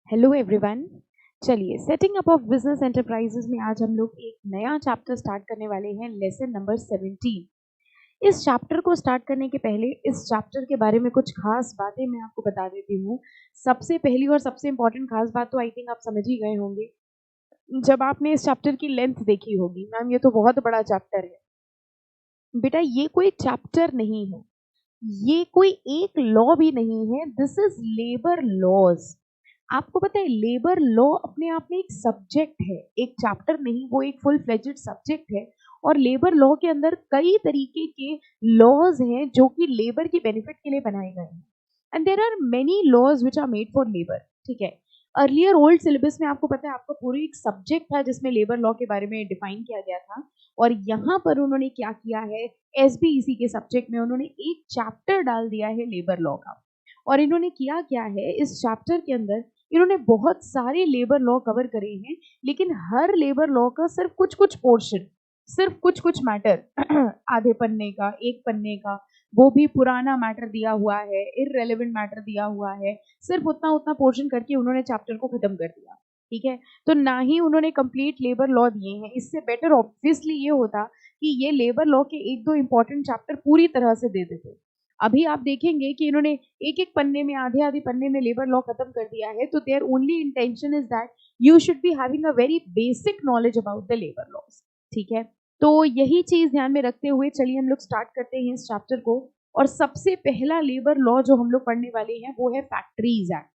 Hello everyone. चलिए, setting up of business enterprises में आज हम लोग एक नया चैप्टर स्टार्ट करने वाले हैं, लेसन नंबर 17। इस चैप्टर को स्टार्ट करने के पहले इस चैप्टर के बारे में कुछ खास बातें मैं आपको बता देती हूँ। सबसे पहली और सबसे इम्पोर्टेंट खास बात तो आई थिंक आप समझ ही गए होंगे जब आपने इस चैप्टर की लेंथ देखी होगी। मैम ये तो बहुत बड़ा चैप्टर है। बेटा ये कोई चैप्टर नहीं है, ये कोई एक लॉ भी नहीं है, दिस इज लेबर लॉज। आपको पता है लेबर लॉ अपने आप में एक सब्जेक्ट है, एक चैप्टर नहीं, वो एक फुल फ्लेजेड सब्जेक्ट है। और लेबर लॉ के अंदर कई तरीके के लॉज हैं जो कि लेबर की बेनिफिट के लिए बनाए गए हैं। And there are many laws which are made for labour. ठीक है, अर्लियर ओल्ड सिलेबस में आपको पता है आपका पूरी एक सब्जेक्ट था जिसमें लेबर लॉ के बारे में डिफाइन किया गया था। और यहाँ पर उन्होंने क्या किया है, एसबीईसी के सब्जेक्ट में उन्होंने एक चैप्टर डाल दिया है लेबर लॉ का। और इन्होंने किया क्या है, इस चैप्टर के अंदर इन्होंने बहुत सारे लेबर लॉ कवर करे हैं, लेकिन हर लेबर लॉ का सिर्फ कुछ कुछ पोर्शन, सिर्फ कुछ कुछ मैटर आधे पन्ने का, एक पन्ने का, वो भी पुराना मैटर दिया हुआ है, इररेलेवेंट मैटर दिया हुआ है, सिर्फ उतना उतना पोर्शन करके उन्होंने चैप्टर को खत्म कर दिया। ठीक है, तो ना ही उन्होंने कंप्लीट लेबर लॉ दिए हैं। इससे बेटर ऑब्वियसली ये होता कि ये लेबर लॉ के एक दो इंपॉर्टेंट चैप्टर पूरी तरह से दे देते। अभी आप देखेंगे कि इन्होंने एक एक पन्ने में, आधे आधे पन्ने में लेबर लॉ खत्म कर दिया है। तो their only intention is that you should be having a very basic knowledge about the labour laws. ठीक है, तो यही चीज ध्यान में रखते हुए चलिए हम लोग स्टार्ट करते हैं इस चैप्टर को। और सबसे पहला लेबर लॉ जो हम लोग पढ़ने वाले हैं वो है factories act.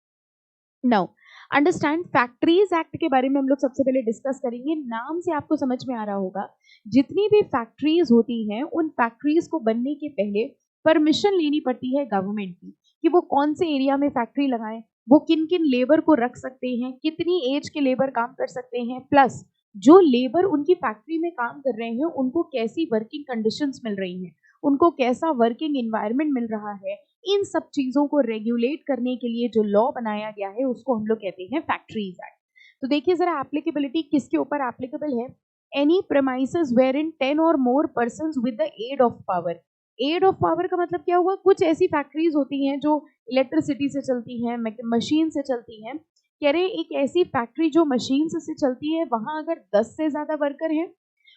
Now understand, factories act के बारे में हम लोग सबसे पहले डिस्कस करेंगे। नाम से आपको समझ में आ रहा होगा, जितनी भी फैक्ट्रीज होती हैं उन फैक्ट्रीज को बनने के पहले परमिशन लेनी पड़ती है गवर्नमेंट की कि वो कौन से एरिया में फैक्ट्री लगाएं, वो किन किन लेबर को रख सकते हैं, कितनी एज के लेबर काम कर सकते हैं, प्लस जो लेबर उनकी फैक्ट्री में काम कर रहे हैं उनको कैसी वर्किंग कंडीशंस मिल रही हैं, उनको कैसा वर्किंग एनवायरनमेंट मिल रहा है। इन सब चीजों को रेगुलेट करने के लिए जो लॉ बनाया गया है उसको हम लोग कहते हैं फैक्ट्रीज एक्ट। तो देखिए जरा एप्लीकेबिलिटी किसके ऊपर एप्लीकेबल है। एनी प्रेमाइसेस वेयर इन 10 और more persons with the aid of power. Aid of power का मतलब क्या हुआ, कुछ ऐसी फैक्ट्रीज होती हैं जो इलेक्ट्रिसिटी से चलती हैं, मशीन से चलती हैं। कह रहे एक ऐसी फैक्ट्री जो मशीन से चलती है वहां अगर 10 से ज्यादा वर्कर हैं,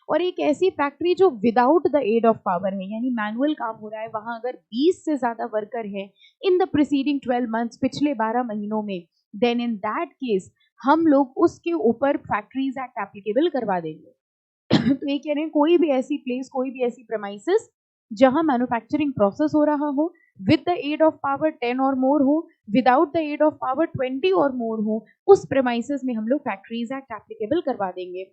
और एक ऐसी फैक्ट्री जो without the aid of power है यानी मैनुअल काम हो रहा है, वहां अगर 20 से ज्यादा वर्कर हैं इन द प्रीसीडिंग 12 मंथ्स, पिछले 12 महीनों में, देन इन दैट केस हम लोग उसके ऊपर फैक्ट्रीज एक्ट एप्लीकेबल करवा देंगे। तो ये कह रहे हैं कोई भी ऐसी प्लेस, कोई भी ऐसी प्रेमाइसेस जहां मैन्युफैक्चरिंग प्रोसेस हो रहा हो with the aid of power 10 और मोर हो, without the aid of power 20 और मोर हो, उस प्रेमाइसेस में हम लोग फैक्ट्रीज एक्ट एप्लीकेबल करवा देंगे।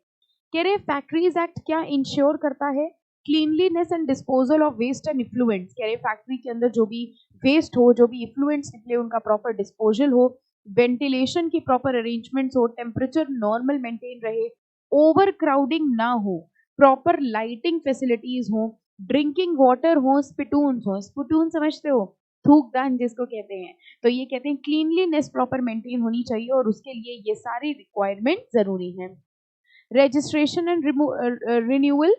कह रहे फैक्ट्रीज एक्ट क्या इंश्योर करता है, cleanliness and disposal of waste and effluents. कह रहे फैक्ट्री के अंदर जो भी वेस्ट हो, जो भी इफ्लुएंट्स निकले, उनका प्रॉपर डिस्पोजल हो, वेंटिलेशन की प्रॉपर अरेंजमेंट्स हो, टेम्परेचर नॉर्मल मेंटेन रहे, ओवर क्राउडिंग ना हो, प्रॉपर लाइटिंग फैसिलिटीज हो, ड्रिंकिंग वाटर हो, स्पिटून्स हो। स्पिटून समझते हो, थूकदान जिसको कहते हैं। तो ये कहते हैं क्लीनलीनेस प्रॉपर मेंटेन होनी चाहिए और उसके लिए ये सारी रिक्वायरमेंट जरूरी है। Registration and renewal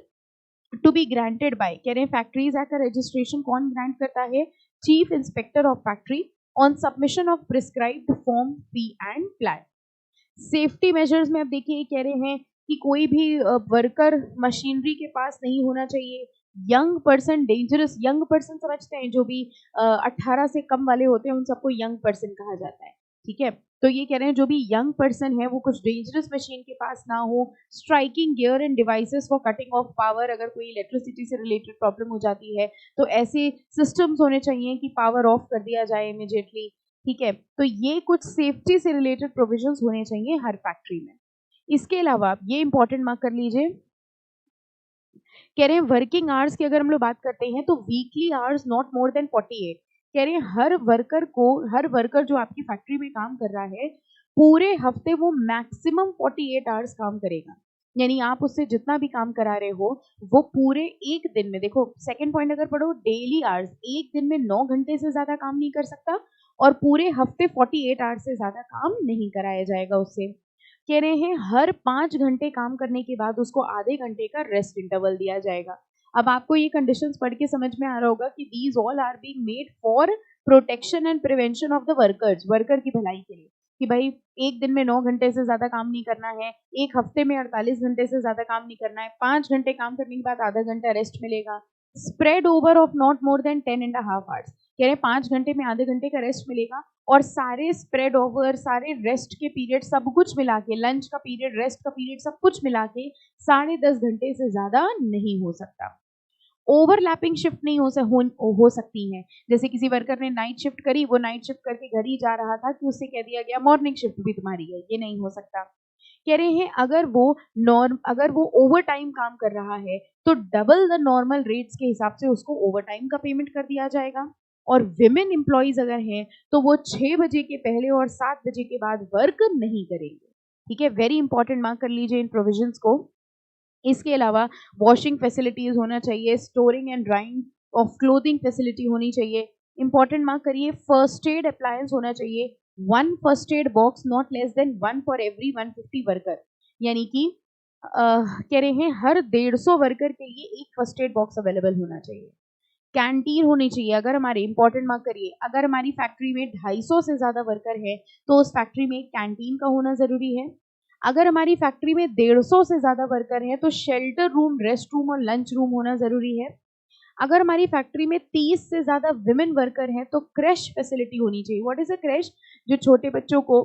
to be granted by. कह रहे हैं फैक्ट्रीज एक्ट का रजिस्ट्रेशन कौन ग्रांट करता है, chief inspector of factory on submission of prescribed form, fee and plan. Safety measures में अब देखिए कह रहे हैं कि कोई भी वर्कर मशीनरी के पास नहीं होना चाहिए। Young person dangerous, young person समझते हैं जो भी 18 से कम वाले होते हैं उन सबको यंग पर्सन कहा जाता है। ठीक है, तो ये कह रहे हैं जो भी यंग पर्सन है वो कुछ डेंजरस मशीन के पास ना हो। Striking gear end devices for cutting of power, अगर कोई इलेक्ट्रिसिटी से रिलेटेड प्रॉब्लम हो जाती है तो ऐसे सिस्टम्स होने चाहिए कि पावर ऑफ कर दिया जाए इमीडिएटली। ठीक है, तो ये कुछ सेफ्टी से रिलेटेड प्रोविजंस होने चाहिए हर फैक्ट्री में। इसके अलावा ये इंपॉर्टेंट मार्क कर लीजिए, कह रहे हैं वर्किंग आवर्स की अगर हम लोग बात करते हैं तो weekly hours not more than 48। कह रहे हैं हर वर्कर जो आपकी फैक्ट्री में काम कर रहा है पूरे हफ्ते वो मैक्सिमम 48 आवर्स काम करेगा। यानी आप उससे जितना भी काम करा रहे हो वो पूरे एक दिन में, देखो सेकंड पॉइंट अगर पढ़ो, डेली आवर्स, एक दिन में 9 घंटे से ज्यादा काम नहीं कर सकता और पूरे हफ्ते 48 आवर्स से ज्यादा काम नहीं कराया जाएगा उससे। कह रहे हैं हर 5 घंटे काम करने के बाद उसको आधे घंटे का रेस्ट इंटरवल दिया जाएगा। अब आपको ये कंडीशंस पढ़ के समझ में आ रहा होगा कि these all are being made for protection and prevention of the workers, worker की भलाई के लिए। कि भाई एक दिन में 9 घंटे से ज़्यादा काम नहीं करना है, एक हफ्ते में 48 घंटे से ज़्यादा काम नहीं करना है, 5 घंटे काम करने के बाद आधा घंटा रेस्ट मिलेगा, spread over of not more than 10.5 hours, कह रहे 5 घंटे में आधे घंटे का रेस्ट मिलेगा, और सारे स्प्रेड ओवर, सारे रेस्ट के पीरियड सब कुछ मिला के, लंच का पीरियड, रेस्ट का पीरियड, सब कुछ मिला के 10.5 घंटे से ज़्यादा नहीं हो सकता। ओवरलैपिंग शिफ्ट नहीं हो सकती है, जैसे किसी वर्कर ने नाइट शिफ्ट करी, वो नाइट शिफ्ट करके घर ही जा रहा था कि उससे कह दिया गया मॉर्निंग शिफ्ट भी तुम्हारी है, ये नहीं हो सकता। कह रहे हैं अगर वो ओवर टाइम काम कर रहा है तो डबल द नॉर्मल रेट्स के हिसाब से उसको ओवर टाइम का पेमेंट कर दिया जाएगा, और विमेन एम्प्लॉइज अगर हैं तो वो 6 बजे के पहले और 7 बजे के बाद वर्क नहीं करेंगे। ठीक है, वेरी इंपॉर्टेंट, मार्क कर लीजिए इन प्रोविजंस को। इसके अलावा वॉशिंग फैसिलिटीज होना चाहिए, storing and drying of clothing facility होनी चाहिए, इंपॉर्टेंट मार्क करिए। फर्स्ट एड अप्लायंस होना चाहिए, 1 first aid box not less than 1 for every 150 worker, यानी कि कह रहे हैं हर 150 वर्कर के लिए एक फर्स्ट एड बॉक्स अवेलेबल होना चाहिए। कैंटीन होनी चाहिए, अगर हमारे इंपॉर्टेंट मार्क करिए, अगर हमारी फैक्ट्री में 250 से ज्यादा वर्कर है तो उस फैक्ट्री में एक कैंटीन का होना जरूरी है। अगर हमारी फैक्ट्री में 150 से ज्यादा वर्कर हैं तो शेल्टर रूम, रेस्ट रूम और लंच रूम होना जरूरी है। अगर हमारी फैक्ट्री में 30 से ज्यादा विमेन वर्कर हैं तो क्रैश फैसिलिटी होनी चाहिए। What is a crash? जो छोटे बच्चों को,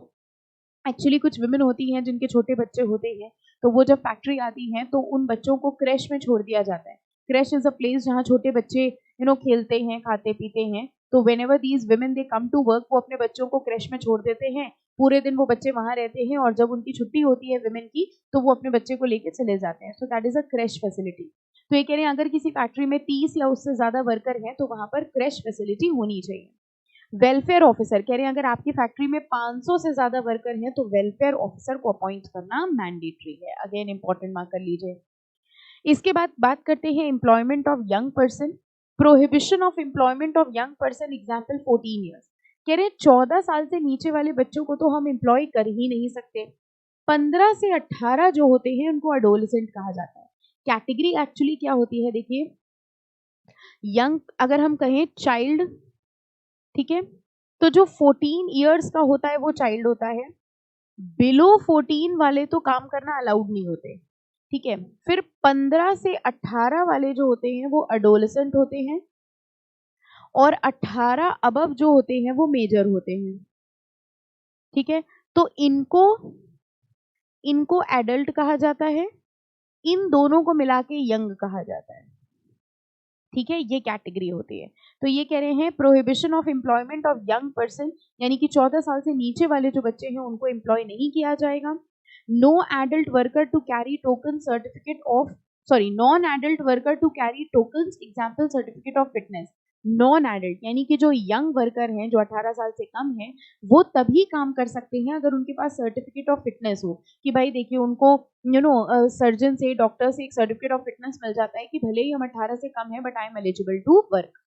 एक्चुअली कुछ विमेन होती हैं जिनके छोटे बच्चे होते हैं, तो वो जब फैक्ट्री आती हैं तो उन बच्चों को क्रैश में छोड़ दिया जाता है। क्रैश इज अ प्लेस जहाँ छोटे बच्चे खेलते हैं, खाते पीते हैं। तो whenever these women they come to work, वो अपने बच्चों को क्रैश में छोड़ देते हैं, पूरे दिन वो बच्चे वहां रहते हैं, और जब उनकी छुट्टी होती है विमेन की तो वो अपने बच्चे को लेके चले जाते हैं। So that is a crash facility. तो ये कह रहे हैं अगर किसी फैक्ट्री में 30 या उससे ज्यादा वर्कर हैं तो वहां पर क्रैश फैसिलिटी होनी चाहिए। वेलफेयर ऑफिसर, कह रहे हैं अगर आपकी फैक्ट्री में 500 से ज्यादा वर्कर हैं तो वेलफेयर ऑफिसर को अपॉइंट करना मैंडेटरी है। अगेन इंपॉर्टेंट मार्क कर लीजिए। इसके बाद बात करते हैं employment of young person. Prohibition of employment of young person, example 14 years. कह रहे हैं 14 साल से नीचे वाले बच्चों को तो हम एम्प्लॉय कर ही नहीं सकते। 15 से 18 जो होते हैं उनको एडोलेसेंट कहा जाता है। कैटेगरी एक्चुअली क्या होती है, देखिए, यंग अगर हम कहें चाइल्ड, ठीक है, तो जो 14 ईयर्स का होता है वो चाइल्ड होता है। बिलो 14 वाले तो काम करना अलाउड नहीं होते, ठीक है। फिर 15 से 18 वाले जो होते हैं वो एडोलेसेंट होते हैं, और 18 अबव जो होते हैं वो मेजर होते हैं, ठीक है। तो इनको एडल्ट कहा जाता है, इन दोनों को मिला के यंग कहा जाता है, ठीक है। ये कैटेगरी होती है। तो ये कह रहे हैं prohibition of employment of young person, यानी कि 14 साल से नीचे वाले जो बच्चे हैं उनको एम्प्लॉय नहीं किया जाएगा। No adult worker to carry token certificate of, non adult worker to carry token example certificate of fitness. Non adult यानी कि जो यंग वर्कर हैं, जो 18 साल से कम हैं, वो तभी काम कर सकते हैं अगर उनके पास सर्टिफिकेट ऑफ फिटनेस हो, कि भाई देखिए उनको सर्जन से, डॉक्टर से एक सर्टिफिकेट ऑफ फिटनेस मिल जाता है कि भले ही हम 18 से कम है but I am eligible to work.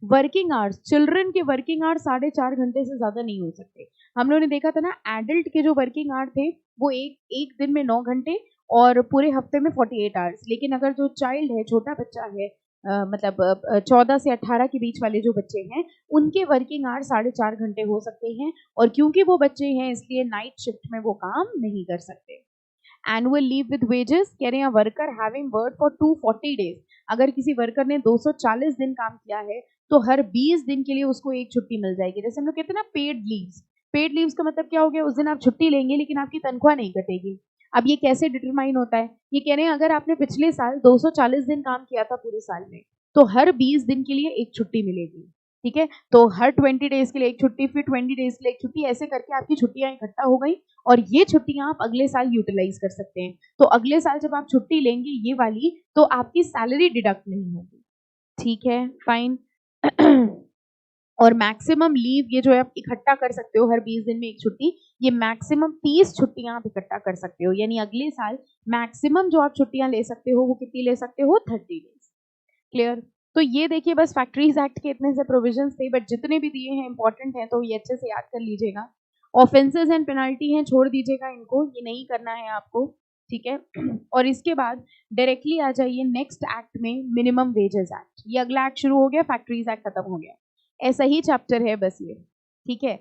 Working hours, children के वर्किंग आवर्स 4.5 घंटे से ज्यादा नहीं हो सकते। हम लोगों ने देखा था ना, एडल्ट के जो वर्किंग आवर्स थे वो एक दिन में 9 घंटे और पूरे हफ्ते में 48 आवर्स। लेकिन अगर जो चाइल्ड है, छोटा बच्चा है, मतलब 14 से 18 के बीच वाले जो बच्चे हैं, उनके वर्किंग आवर्स 4.5 घंटे हो सकते हैं, और क्योंकि वो बच्चे हैं इसलिए नाइट शिफ्ट में वो काम नहीं कर सकते। एनुअल लीव विद वेजेस, कह रहे हैं worker having work for 240 days, अगर किसी वर्कर ने 240 दिन काम किया है तो हर 20 दिन के लिए उसको एक छुट्टी मिल जाएगी। जैसे हम लोग कहते हैं ना पेड लीव्स, पेड लीव्स का मतलब क्या हो गया, उस दिन आप छुट्टी लेंगे लेकिन आपकी तनख्वाह नहीं कटेगी। अब ये कैसे डिटरमाइन होता है, ये कह रहे हैं अगर आपने पिछले साल 240 दिन काम किया था पूरे साल में, तो हर 20 दिन के लिए एक छुट्टी मिलेगी, ठीक है। तो हर 20 डेज के लिए एक छुट्टी, फिर 20 डेज के लिए एक छुट्टी, ऐसे करके आपकी छुट्टियां इकट्ठा हो गई, और ये छुट्टियां आप अगले साल यूटिलाइज कर सकते हैं। तो अगले साल जब आप छुट्टी लेंगे ये वाली, तो आपकी सैलरी डिडक्ट नहीं होगी, ठीक है, फाइन। और मैक्सिमम लीव, ये जो है आप इकट्ठा कर सकते हो हर 20 दिन में एक छुट्टी, ये मैक्सिमम 30 छुट्टियां आप इकट्ठा कर सकते हो, यानी अगले साल मैक्सिमम जो आप छुट्टियां ले सकते हो वो कितनी ले सकते हो, 30 डेज। क्लियर? तो ये देखिए बस फैक्ट्रीज एक्ट के इतने से प्रोविजंस थे, बट जितने भी दिए हैं इंपॉर्टेंट हैं, तो ये अच्छे से याद कर लीजिएगा। ऑफेंसेस एंड पेनाल्टी हैं, छोड़ दीजिएगा इनको, ये नहीं करना है आपको, ठीक है। और इसके बाद डायरेक्टली आ जाइए नेक्स्ट एक्ट में, मिनिमम वेजेस एक्ट। ये अगला एक्ट शुरू हो गया, फैक्ट्रीज एक्ट खत्म हो गया, ऐसा ही चैप्टर है बस ये, ठीक है।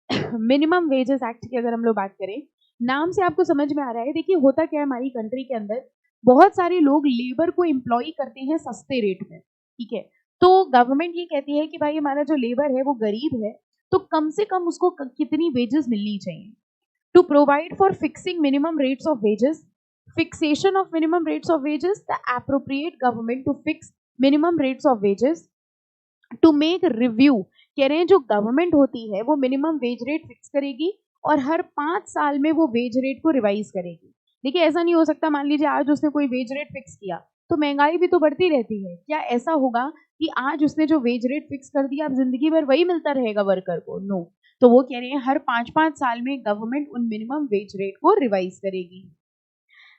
मिनिमम वेजेस एक्ट की अगर हम लोग बात करें, नाम से आपको समझ में आ रहा है, देखिए होता क्या है हमारी कंट्री के अंदर, बहुत सारे लोग लेबर को एम्प्लॉय करते हैं सस्ते रेट में, ठीक है। तो गवर्नमेंट ये कहती है कि भाई हमारा जो लेबर है वो गरीब है, तो कम से कम उसको कितनी वेजेस मिलनी चाहिए। To provide for fixing minimum rates of wages, fixation of minimum rates of wages, the appropriate government to fix minimum rates of wages, to make review, कह रहे हैं जो गवर्नमेंट होती है वो मिनिमम वेज रेट फिक्स करेगी और हर 5 साल में वो वेज रेट को रिवाइज करेगी। देखिए ऐसा नहीं हो सकता, मान लीजिए आज उसने कोई वेज रेट फिक्स किया तो महंगाई भी तो बढ़ती रहती है, क्या ऐसा होगा कि आज उसने जो वेज रेट फिक्स कर दिया अब जिंदगी भर वही मिलता रहेगा वर्कर को? नो। तो वो कह रहे हैं हर 5-5 साल में गवर्नमेंट उन मिनिमम वेज रेट को रिवाइज करेगी।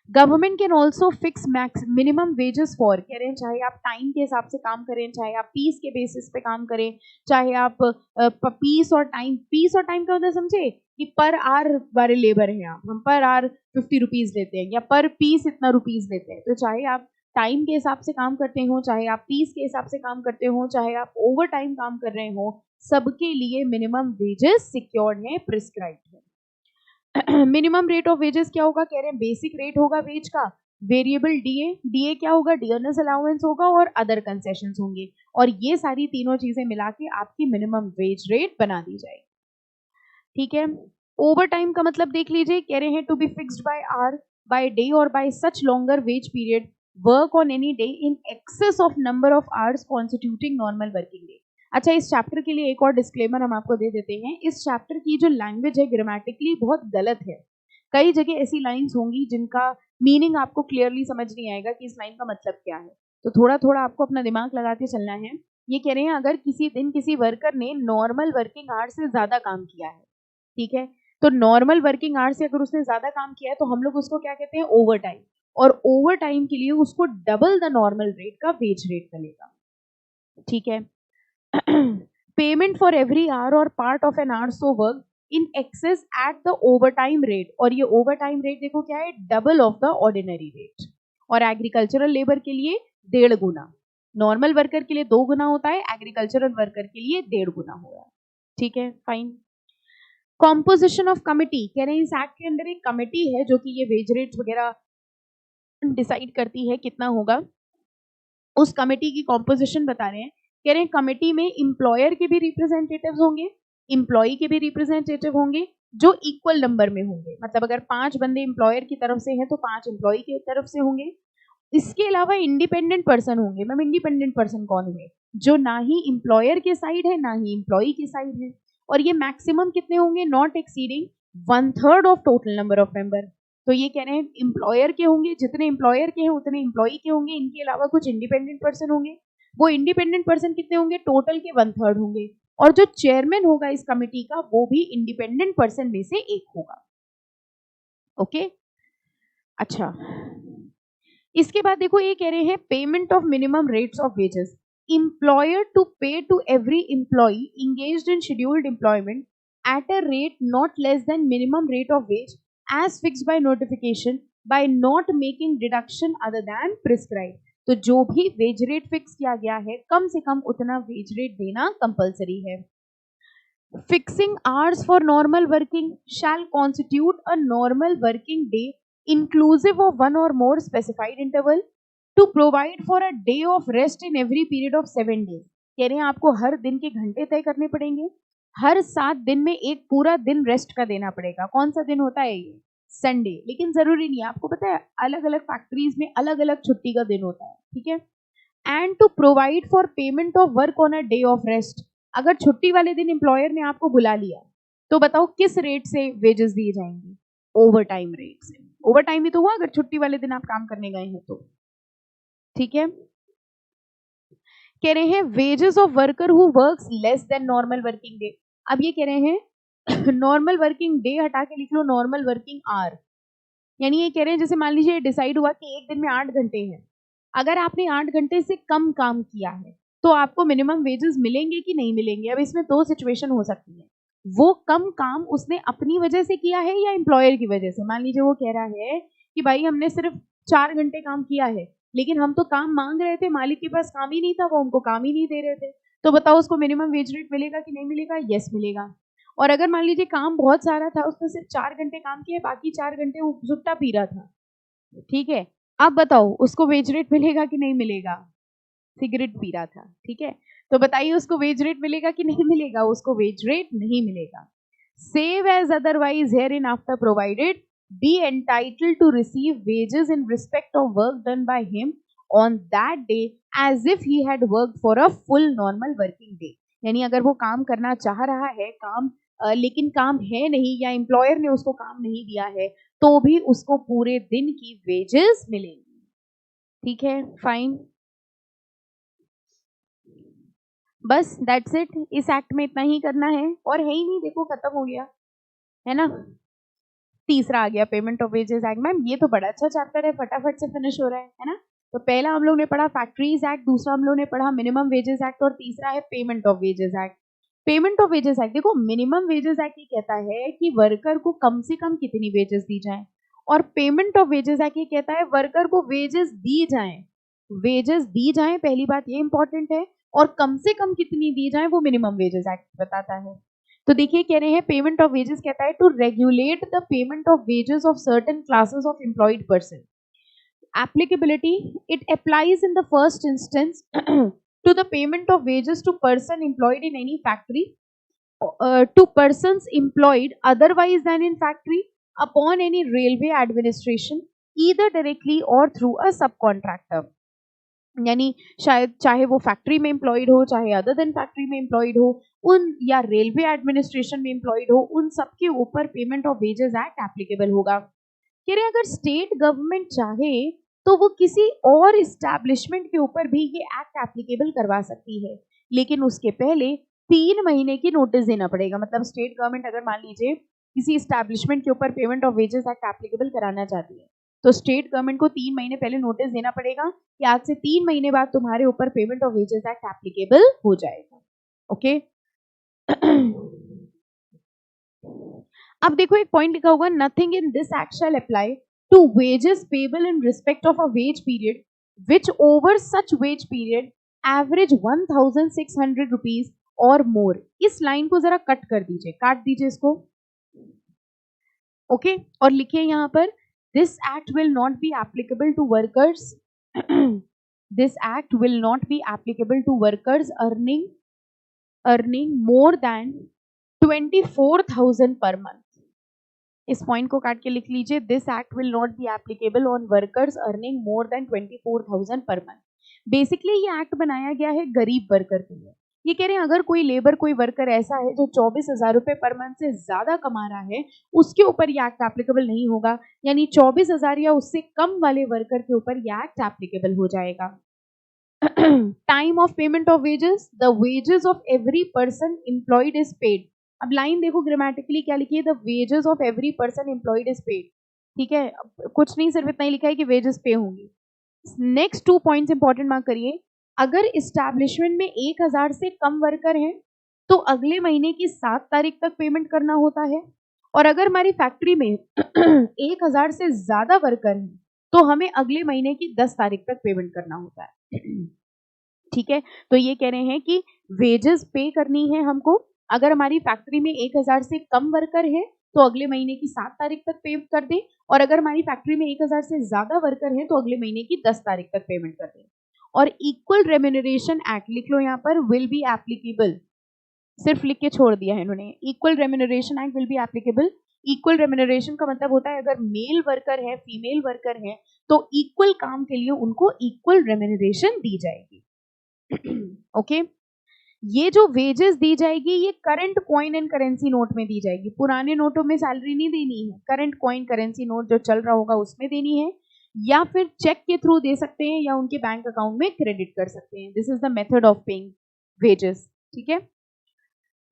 Government can also fix max minimum wages for, कह रहे हैं चाहे आप टाइम के हिसाब से काम करें, चाहे आप पीस के बेसिस पे काम करें, चाहे आप पीस और टाइम का मतलब समझे कि पर आवर वाले लेबर हैं आप, हम पर आवर 50 रुपीज लेते हैं या पर पीस इतना रुपीज लेते हैं। तो चाहे आप टाइम के हिसाब से काम करते हो, चाहे आप पीस के हिसाब से काम करते हो, चाहे आप ओवर टाइम काम कर रहे हो, सबके लिए मिनिमम वेजेस सिक्योर्ड है, प्रिस्क्राइब्ड है। मिनिमम रेट ऑफ वेजेस क्या होगा, कह रहे हैं बेसिक रेट होगा वेज का, वेरिएबल डीए, डीए क्या होगा, डियरनेस अलाउंस होगा और अदर कंसेशंस होंगे, और ये सारी तीनों चीजें मिला के आपकी मिनिमम वेज रेट बना दी जाएगी, ठीक है। ओवर टाइम का मतलब देख लीजिए, कह रहे हैं to be fixed by hour, by day और by such longer wage period work on any day in excess of number of hours constituting normal working day. अच्छा, इस चैप्टर के लिए एक और डिस्क्लेमर हम आपको दे देते हैं, इस चैप्टर की जो लैंग्वेज है ग्रामेटिकली बहुत गलत है। कई जगह ऐसी लाइंस होंगी जिनका मीनिंग आपको क्लियरली समझ नहीं आएगा कि इस लाइन का मतलब क्या है, तो थोड़ा थोड़ा आपको अपना दिमाग लगाते चलना है। ये कह रहे हैं अगर किसी दिन किसी वर्कर ने नॉर्मल वर्किंग आवर्स से ज्यादा काम किया है, ठीक है, तो नॉर्मल वर्किंग आवर्स से अगर उसने ज्यादा काम किया है तो हम लोग उसको क्या कहते हैं, ओवर टाइम, और ओवर टाइम के लिए उसको डबल द नॉर्मल रेट का वेज रेट मिलेगा, ठीक है। पेमेंट फॉर एवरी आवर और part of an hour so work in excess at the over time rate, और ये ओवर टाइम रेट देखो क्या है, double of the ordinary rate, और एग्रीकल्चरल लेबर के लिए 1.5 गुना, नॉर्मल वर्कर के लिए 2 गुना होता है, एग्रीकल्चरल वर्कर के लिए 1.5 गुना होगा, ठीक है, फाइन। कॉम्पोजिशन ऑफ कमिटी, कह रहे हैं इस एक्ट के अंदर एक कमिटी है जो कि ये वेज रेट्स वगैरह डिसाइड करती है कितना होगा, उस कमिटी की कॉम्पोजिशन बता रहे हैं। कह रहे हैं कमिटी में एम्प्लॉयर के भी रिप्रेजेंटेटिव्स होंगे, एम्प्लॉय के भी रिप्रेजेंटेटिव होंगे जो इक्वल नंबर में होंगे, मतलब अगर 5 बंदे एम्प्लॉयर की तरफ से हैं तो 5 एम्प्लॉय की तरफ से होंगे। इसके अलावा इंडिपेंडेंट पर्सन होंगे। मैम इंडिपेंडेंट पर्सन कौन हुए, जो ना ही एम्प्लॉयर के साइड है ना ही एम्प्लॉय के साइड है, और ये मैक्सिमम कितने होंगे, not exceeding 1/3 of total number of member. तो ये कह रहे हैं एम्प्लॉयर के होंगे, जितने एम्प्लॉयर के हैं उतने एम्प्लॉय के होंगे, इनके अलावा कुछ इंडिपेंडेंट पर्सन होंगे, वो इंडिपेंडेंट पर्सन कितने होंगे, टोटल के 1/3 होंगे, और जो चेयरमैन होगा इस कमिटी का वो भी इंडिपेंडेंट पर्सन में से एक होगा, ओके। अच्छा, इसके बाद देखो ये कह रहे हैं payment of minimum rates of wages, employer to pay to every employee engaged in scheduled employment at a rate not less than minimum rate of wage as fixed by notification by not making deduction other than prescribed। तो जो भी wage rate fix किया गया है कम से कम उतना wage rate देना कंपलसरी है। Fixing hours for normal working shall constitute a normal working day inclusive of one or more specified interval to provide for a day of rest in every period of 7 days। कह रहे हैं आपको हर दिन के घंटे तय करने पड़ेंगे, हर 7 दिन में एक पूरा दिन रेस्ट का देना पड़ेगा। कौन सा दिन होता है ये, संडे, लेकिन जरूरी नहीं है, आपको पता है अलग अलग फैक्ट्रीज में अलग अलग छुट्टी का दिन होता है, ठीक है। And to provide for payment of work on a day of rest, अगर छुट्टी वाले दिन एम्प्लॉयर ने आपको बुला लिया तो बताओ किस रेट से वेजेस दिए जाएंगे, ओवर टाइम रेट से। ओवर टाइम ही तो हुआ अगर छुट्टी वाले दिन आप काम करने गए हैं तो, ठीक है। कह रहे हैं wages of worker who works less than normal working day. अब ये कह रहे हैं नॉर्मल वर्किंग डे हटा के लिख लो नॉर्मल वर्किंग आवर, यानी ये कह रहे हैं जैसे मान लीजिए डिसाइड हुआ कि एक दिन में 8 घंटे हैं, अगर आपने 8 घंटे से कम काम किया है तो आपको मिनिमम वेजेस मिलेंगे कि नहीं मिलेंगे। अब इसमें 2 सिचुएशन हो सकती है, वो कम काम उसने अपनी वजह से किया है या एम्प्लॉयर की वजह से। मान लीजिए वो कह रहा है कि भाई हमने सिर्फ 4 घंटे काम किया है, लेकिन हम तो काम मांग रहे थे, मालिक के पास काम ही नहीं था, वो हमको काम ही नहीं दे रहे थे, तो बताओ उसको मिनिमम वेज रेट मिलेगा कि नहीं मिलेगा, यस मिलेगा। और अगर मान लीजिए काम बहुत सारा था, उसने सिर्फ 4 घंटे काम किया, बाकी 4 घंटे वो सुट्टा पी रहा था, ठीक है, अब बताओ उसको वेज रेट मिलेगा कि नहीं मिलेगा? सिगरेट पी रहा था, ठीक है, तो बताइए उसको वेज रेट मिलेगा कि नहीं मिलेगा? उसको वेज रेट नहीं मिलेगा। Save as otherwise hereinafter provided be entitled to receive wages in respect of work done by him on that day as if he had worked for a full normal working day। यानी अगर वो काम करना चाह रहा है, काम लेकिन काम है नहीं या एम्प्लॉयर ने उसको काम नहीं दिया है, तो भी उसको पूरे दिन की वेजेस मिलेंगी। ठीक है, फाइन, बस दैट्स इट। इस एक्ट में इतना ही करना है और है ही नहीं, देखो खत्म हो गया, है ना। तीसरा आ गया payment of wages act. Ma'am ये तो बड़ा अच्छा चैप्टर है, फटाफट से फिनिश हो रहा है ना। तो पहला हम लोग ने पढ़ा फैक्ट्रीज एक्ट, दूसरा हम लोग ने पढ़ा मिनिमम वेजेस एक्ट और तीसरा है payment of wages act. Payment of wages act, देखो मिनिमम वेजेस एक्ट ये कहता है कि वर्कर को कम से कम कितनी वेजेस दी जाए, और पेमेंट ऑफ वेजेस एक्ट ये कहता है वर्कर को वेजेस दी जाए, वेजेस दी जाए, पहली बात ये इंपॉर्टेंट है, और कम से कम कितनी दी जाए वो मिनिमम वेजेस एक्ट बताता है। तो देखिए कह रहे हैं पेमेंट ऑफ वेजेस कहता है to regulate the payment of wages of certain classes of employed person. Applicability, it applies in the first instance to the payment of wages to person employed in any factory, to persons employed otherwise than in factory, upon any railway administration either directly or through a sub contractor. यानी शायद चाहे वो factory में employed हो, चाहे other than factory में employed हो, उन या रेलवे एडमिनिस्ट्रेशन में एम्प्लॉयड हो, उन सबके ऊपर payment of wages act applicable होगा। कह रहे अगर स्टेट गवर्नमेंट चाहे तो वो किसी और इस्टेब्लिशमेंट के ऊपर भी ये एक्ट एप्लीकेबल करवा सकती है, लेकिन उसके पहले 3 महीने की नोटिस देना पड़ेगा। मतलब स्टेट गवर्नमेंट अगर मान लीजिए किसी इस्टेब्लिशमेंट के ऊपर payment of wages act applicable कराना चाहती है, तो स्टेट गवर्नमेंट को 3 महीने पहले नोटिस देना पड़ेगा कि आज से 3 महीने बाद तुम्हारे ऊपर payment of wages act applicable हो जाएगा। ओके अब देखो एक पॉइंट लिखा होगा, nothing in this act shall apply to wages payable in respect of a wage period which over such wage period average 1600 rupees or more. इस line को जरा कट कर दीजिए, काट दीजिए इसको, ओके और लिखिए यहां पर this act will not be applicable to workers this act will not be applicable to workers earning more than 24,000 per month। इस पॉइंट को काट के लिख लीजिए, this act will not be applicable on workers earning more than 24,000 per month। Basically ये act बनाया गया है गरीब वर्कर के लिए। ये कह रहे हैं अगर कोई लेबर, कोई वर्कर ऐसा है जो 24,000 रुपए पर मंथ से ज्यादा कमा रहा है, उसके ऊपर ये एक्ट एप्लीकेबल नहीं होगा, यानी 24,000 या उससे कम वाले वर्कर के ऊपर ये एक्ट एप्लीकेबल हो जाएगा। Time of payment of wages, the wages of every person employed is paid. अब लाइन देखो ग्रामेटिकली क्या लिखी है, the wages of every person employed is paid. ठीक है, कुछ नहीं, सिर्फ इतना ही लिखा है कि वेजेस पे होंगी। नेक्स्ट 2 पॉइंट्स इंपॉर्टेंट मार्क करिए। अगर इस्टेब्लिशमेंट में 1,000 से कम वर्कर हैं तो अगले महीने की 7 तारीख तक पेमेंट करना होता है, और अगर हमारी फैक्ट्री में 1,000 से ज्यादा वर्कर हैं तो हमें अगले महीने की 10 तारीख तक पेमेंट करना होता है। ठीक है, तो ये कह रहे हैं कि वेजेस पे करनी है हमको। अगर हमारी फैक्ट्री में 1,000 से कम वर्कर है तो अगले महीने की 7 तारीख तक पे कर दें, और अगर हमारी फैक्ट्री में 1,000 से ज्यादा वर्कर हैं तो अगले महीने की 10 तारीख तक पेमेंट कर दें। और इक्वल रेम्यूनरेशन एक्ट लिख लो यहाँ पर, विल बी एप्लीकेबल, सिर्फ लिख के छोड़ दिया है इन्होंने, equal remuneration act will be applicable. Equal remuneration का मतलब होता है अगर मेल वर्कर है, फीमेल वर्कर है, तो इक्वल काम के लिए उनको इक्वल रेम्यूनरेशन दी जाएगी। ओके ये जो वेजेस दी जाएगी ये current coin and currency note में दी जाएगी, पुराने नोटों में सैलरी नहीं देनी है, करंट कॉइन करेंसी नोट जो चल रहा होगा उसमें देनी है, या फिर चेक के थ्रू दे सकते हैं या उनके बैंक अकाउंट में क्रेडिट कर सकते हैं। This is the method of paying wages. ठीक है,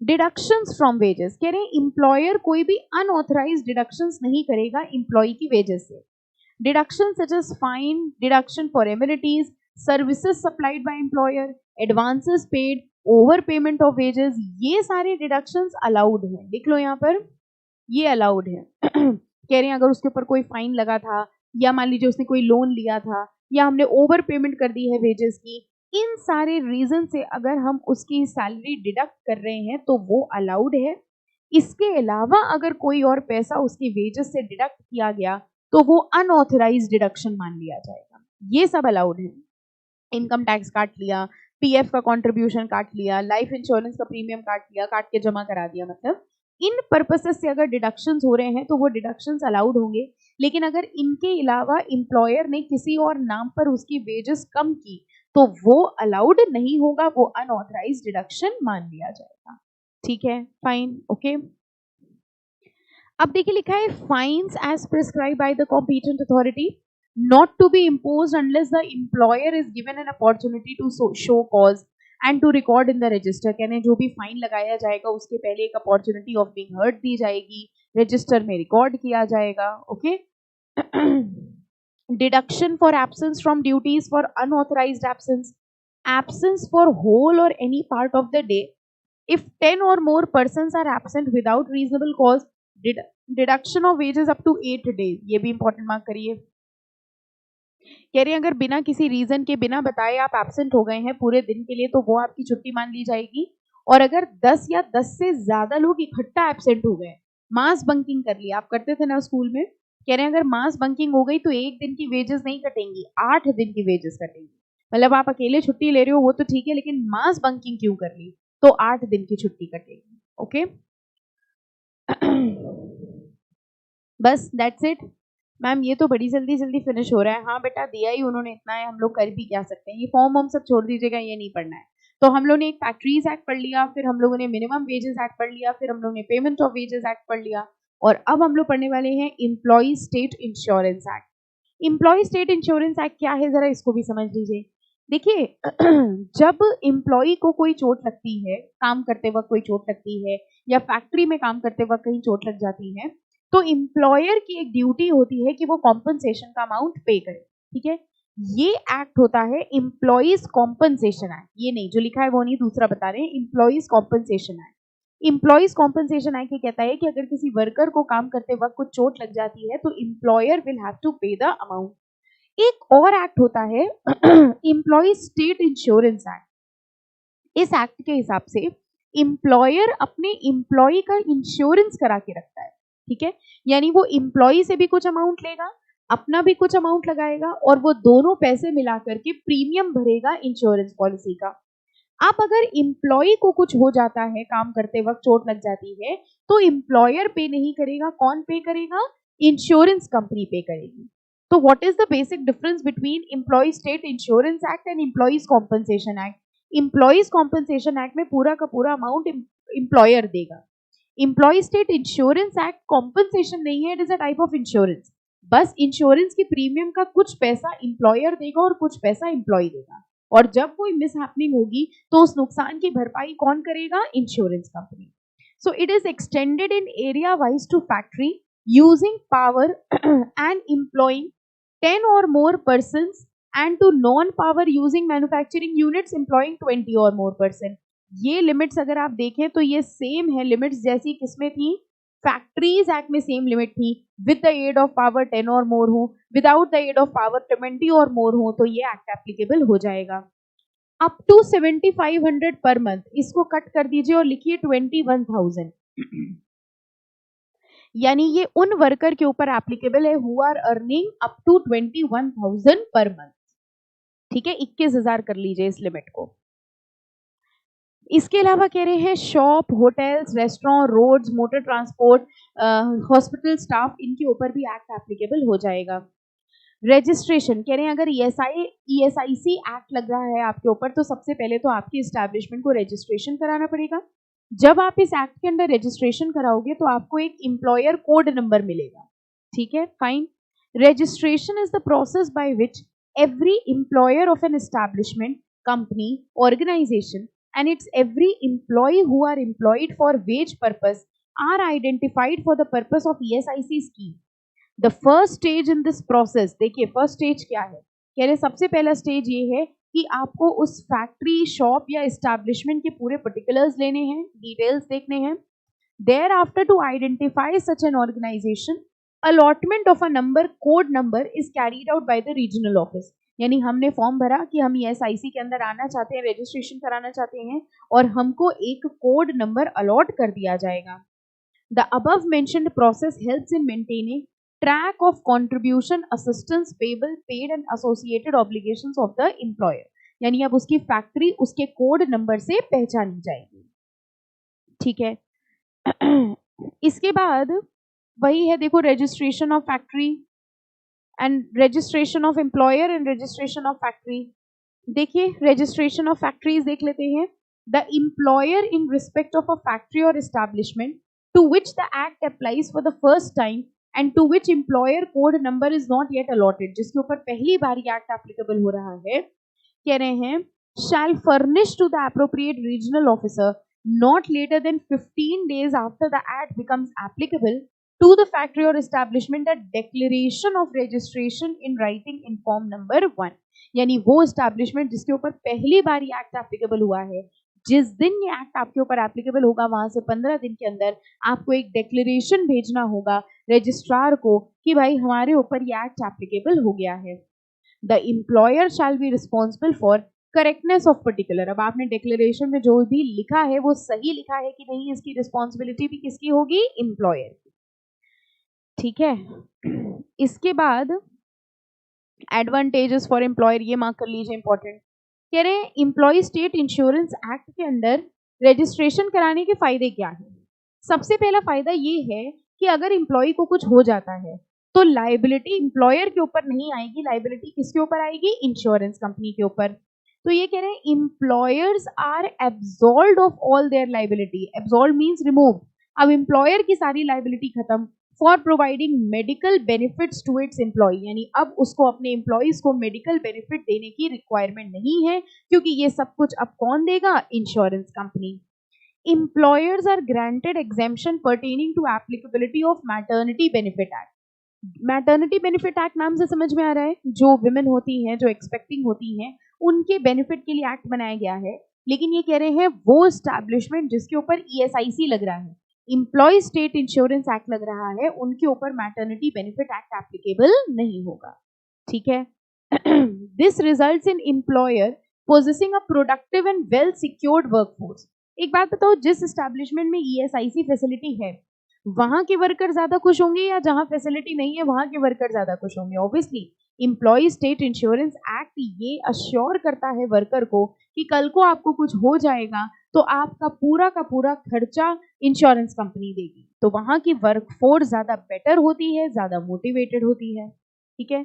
डिडक्शंस फ्रॉम वेजेस, कह रहे हैं एम्प्लॉयर कोई भी अनऑथराइज्ड डिडक्शंस नहीं करेगा एम्प्लॉय की वेजेस से। Deduction such as fine, deduction for amenities, services supplied by employer, advances paid, over payment of wages, ये सारे डिडक्शंस अलाउड हैं। देख लो यहाँ पर ये अलाउड है। कह रहे हैं अगर उसके ऊपर कोई फाइन लगा था, या मान लीजिए उसने कोई लोन लिया था, या हमने ओवर पेमेंट कर दी है वेजेस की, इन सारे रीजन से अगर हम उसकी सैलरी डिडक्ट कर रहे हैं तो वो अलाउड है। इसके अलावा अगर कोई और पैसा उसके वेजेस से डिडक्ट किया गया तो वो अनऑथराइज्ड डिडक्शन मान लिया जाएगा। ये सब अलाउड है। इनकम टैक्स काट लिया, पीएफ का कंट्रीब्यूशन काट लिया, लाइफ इंश्योरेंस का प्रीमियम काट लिया, काट के जमा करा दिया, मतलब इन पर्पसेस से अगर डिडक्शंस हो रहे हैं तो वो डिडक्शंस अलाउड होंगे। लेकिन अगर इनके अलावा एम्प्लॉयर ने किसी और नाम पर उसकी वेजेस कम की तो वो अलाउड नहीं होगा, वो अनऑथराइज्ड डिडक्शन मान लिया जाएगा। ठीक है, फाइन, ओके। अब देखिए लिखा है fines as prescribe by the competent authority not to be imposed unless the employer is given an opportunity to show cause and to record in the register। कहने जो भी फाइन लगाया जाएगा उसके पहले एक अपॉर्चुनिटी ऑफ बीइंग हर्ड दी जाएगी, रजिस्टर में रिकॉर्ड किया जाएगा, okay. Deduction for absence from duties for unauthorised absence, absence for whole और any part of the day if 10 or more persons are absent without reasonable cause, deduction of wages up to 8 days। ये भी important mark करिए। कह रहे हैं अगर बिना किसी रीजन के बिना बताए आप एब्सेंट हो गए हैं पूरे दिन के लिए तो वो आपकी छुट्टी मान ली जाएगी। और अगर 10 या 10 से ज्यादा लोग इकट्ठा एब्सेंट हो गए, मास बंकिंग कर लिया, आप करते थे ना स्कूल में, कह रहे हैं अगर मास बंकिंग हो गई तो एक दिन की वेजेस नहीं कटेंगी, 8 दिन की वेजेस कटेंगी। मतलब आप अकेले छुट्टी ले रहे हो वो तो ठीक है, लेकिन मास बंकिंग क्यों कर ली तो 8 दिन की छुट्टी कटेगी, ओके। बस दैट्स इट। मैम ये तो बड़ी जल्दी जल्दी फिनिश हो रहा है। हाँ बेटा दिया ही उन्होंने इतना है, हम लोग कर भी क्या सकते हैं, ये फॉर्म हम सब छोड़ दीजिएगा, ये नहीं पढ़ना है। तो हम लोग ने एक फैक्ट्रीज एक्ट पढ़ लिया, फिर हम लोगों ने मिनिमम वेजेस एक्ट पढ़ लिया, फिर हम लोग ने पेमेंट ऑफ वेजेस एक्ट पढ़ लिया, और अब हम लोग पढ़ने वाले हैं employee state insurance act. Employee state insurance act क्या है जरा इसको भी समझ लीजिए। देखिए जब एम्प्लॉय को कोई चोट लगती है, काम करते वक्त कोई चोट लगती है, या फैक्ट्री में काम करते वक्त कहीं चोट लग जाती है, तो एम्प्लॉयर की एक ड्यूटी होती है कि वो कॉम्पनसेशन का अमाउंट पे करे, ठीक है। ये एक्ट होता है एम्प्लॉइज कॉम्पनसेशन एक्ट, ये नहीं जो लिखा है वो नहीं, दूसरा बता रहे हैं, employees compensation act. Employees compensation act ये कहता है कि अगर किसी वर्कर को काम करते वक्त कुछ चोट लग जाती है तो एम्प्लॉयर विल हैव टू पे द अमाउंट। एक और एक्ट होता है एम्प्लॉइज स्टेट इंश्योरेंस एक्ट। इस एक्ट के हिसाब से एम्प्लॉयर अपने एम्प्लॉय का इंश्योरेंस करा के रखता है, ठीक है। यानी वो एम्प्लॉय से भी कुछ अमाउंट लेगा, अपना भी कुछ अमाउंट लगाएगा, और वो दोनों पैसे मिला करके प्रीमियम भरेगा इंश्योरेंस पॉलिसी का। अब अगर एम्प्लॉय को कुछ हो जाता है, काम करते वक्त चोट लग जाती है, तो एम्प्लॉयर पे नहीं करेगा, कौन पे करेगा, इंश्योरेंस कंपनी पे करेगी। तो what is the basic difference between employee state insurance act and employees compensation act. Employees compensation act में पूरा का पूरा अमाउंट एम्प्लॉयर देगा। Employee state insurance act compensation नहीं है, it is a type of insurance. बस इंश्योरेंस के premium का कुछ पैसा एम्प्लॉयर देगा और कुछ पैसा एम्प्लॉय देगा, और जब कोई मिस हैपनिंग होगी तो उस नुकसान की भरपाई कौन करेगा, insurance company. So it is extended in area wise to factory using power and employing 10 or more persons, and to non-power using manufacturing units employing 20 or more person। ये लिमिट्स अगर आप देखें तो ये सेम है लिमिट्स जैसी किसमें थी, फैक्ट्रीज एक्ट में सेम लिमिट थी, with the aid of power 10 और मोर हो, without the aid of power 20 और मोर हो, तो ये एक्ट एप्लीकेबल हो जाएगा। अप टू 7500 पर मंथ, इसको कट कर दीजिए और लिखिए 21,000। यानी ये उन वर्कर के ऊपर एप्लीकेबल है who are earning up to 21,000 per month, ठीक है। 21,000 कर लीजिए इस लिमिट को। इसके अलावा कह रहे हैं shop, hotels, restaurant, roads, motor transport, hospital staff, इनके ऊपर भी एक्ट एप्लीकेबल हो जाएगा। रजिस्ट्रेशन कह रहे हैं अगर ESIC एक्ट लग रहा है आपके ऊपर तो सबसे पहले तो आपके एस्टैब्लिशमेंट को रजिस्ट्रेशन कराना पड़ेगा। जब आप इस एक्ट के अंदर रजिस्ट्रेशन कराओगे तो आपको एक एम्प्लॉयर कोड नंबर मिलेगा, ठीक है, fine. Registration is the process by which every employer of an establishment, company, organization and its every employee who are employed for wage purpose are identified for the purpose of ESIC scheme। The first stage in this process, देखिए first stage क्या है, कह रहे सबसे पहला stage ये है कि आपको उस फैक्ट्री, शॉप या एस्टैब्लिशमेंट के पूरे पर्टिकुलर्स लेने हैं, डिटेल्स देखने हैं। Thereafter to identify such an organization, allotment of a number, code number is carried out by the regional office। यानी हमने फॉर्म भरा कि हम ESIC के अंदर आना चाहते हैं, रजिस्ट्रेशन कराना चाहते हैं, और हमको एक कोड नंबर अलॉट कर दिया जाएगा। The above mentioned process helps in maintaining track of contribution, assistance payable, paid and associated obligations of the employer. यानी अब उसकी फैक्ट्री उसके कोड नंबर से पहचानी जाएगी, ठीक है। इसके बाद वही है, देखो, registration of factory and registration of employer and registration of factory. देखिए रजिस्ट्रेशन ऑफ फैक्ट्रीज देख लेते हैं। The employer in respect of a factory और establishment to which the act applies for the first time and to which employer code number is not yet allotted, जिसके ऊपर पहली बार ये act applicable हो रहा है, कह रहे हैं shall furnish to the appropriate regional officer not later than 15 days after the act becomes applicable to the factory or establishment a declaration of registration in writing in form number 1। यानी वो establishment जिसके ऊपर पहली बार ये act applicable हुआ है, जिस दिन ये एक्ट आपके ऊपर एप्लीकेबल होगा वहां से 15 दिन के अंदर आपको एक डिक्लेरेशन भेजना होगा रजिस्ट्रार को कि भाई हमारे ऊपर ये एक्ट एप्लीकेबल हो गया है। The employer shall be responsible for correctness of particular। अब आपने डिक्लेरेशन में जो भी लिखा है वो सही लिखा है कि नहीं, इसकी रिस्पॉन्सिबिलिटी भी किसकी होगी, एम्प्लॉयर की, ठीक है। इसके बाद एडवांटेजेस फॉर एम्प्लॉयर, ये मार्क कर लीजिए, इंपॉर्टेंट। कह रहे हैं एम्प्लॉय स्टेट इंश्योरेंस एक्ट के अंदर रजिस्ट्रेशन कराने के फायदे क्या है। सबसे पहला फायदा ये है कि अगर एम्प्लॉय को कुछ हो जाता है तो लाइबिलिटी एम्प्लॉयर के ऊपर नहीं आएगी, लाइबिलिटी किसके ऊपर आएगी, इंश्योरेंस कंपनी के ऊपर। तो ये कह रहे हैं employers are absolved of all their liability. Absolve means remove. अब एम्प्लॉयर की सारी लाइबिलिटी खत्म for providing medical benefits to its employee, यानी अब उसको अपने एम्प्लॉयज को मेडिकल बेनिफिट देने की रिक्वायरमेंट नहीं है, क्योंकि ये सब कुछ अब कौन देगा, insurance company. Employers are granted exemption pertaining to applicability of maternity benefit act। Maternity benefit act नाम से समझ में आ रहा है, जो विमेन होती हैं, जो एक्सपेक्टिंग होती हैं, उनके बेनिफिट के लिए एक्ट बनाया गया है। लेकिन ये कह रहे हैं वो एस्टैब्लिशमेंट जिसके ऊपर ESIC लग रहा है, एम्प्लॉय स्टेट इंश्योरेंस एक्ट लग रहा है, उनके ऊपर मैटर्निटी बेनिफिट एक्ट एप्लीकेबल नहीं होगा, ठीक है। This results in employer possessing a productive and well secured workforce. एक बात बताओ, जिस एस्टैब्लिशमेंट में ESIC फैसिलिटी है वहां के वर्कर ज्यादा खुश होंगे या जहां फैसिलिटी नहीं है वहां के वर्कर ज्यादा खुश होंगे? Obviously employee state insurance act ये अश्योर करता है वर्कर को कि कल को आपको कुछ हो जाएगा तो आपका पूरा का पूरा खर्चा इंश्योरेंस कंपनी देगी। तो वहां की वर्कफोर्स ज्यादा बेटर होती है, ज्यादा मोटिवेटेड होती है, ठीक है।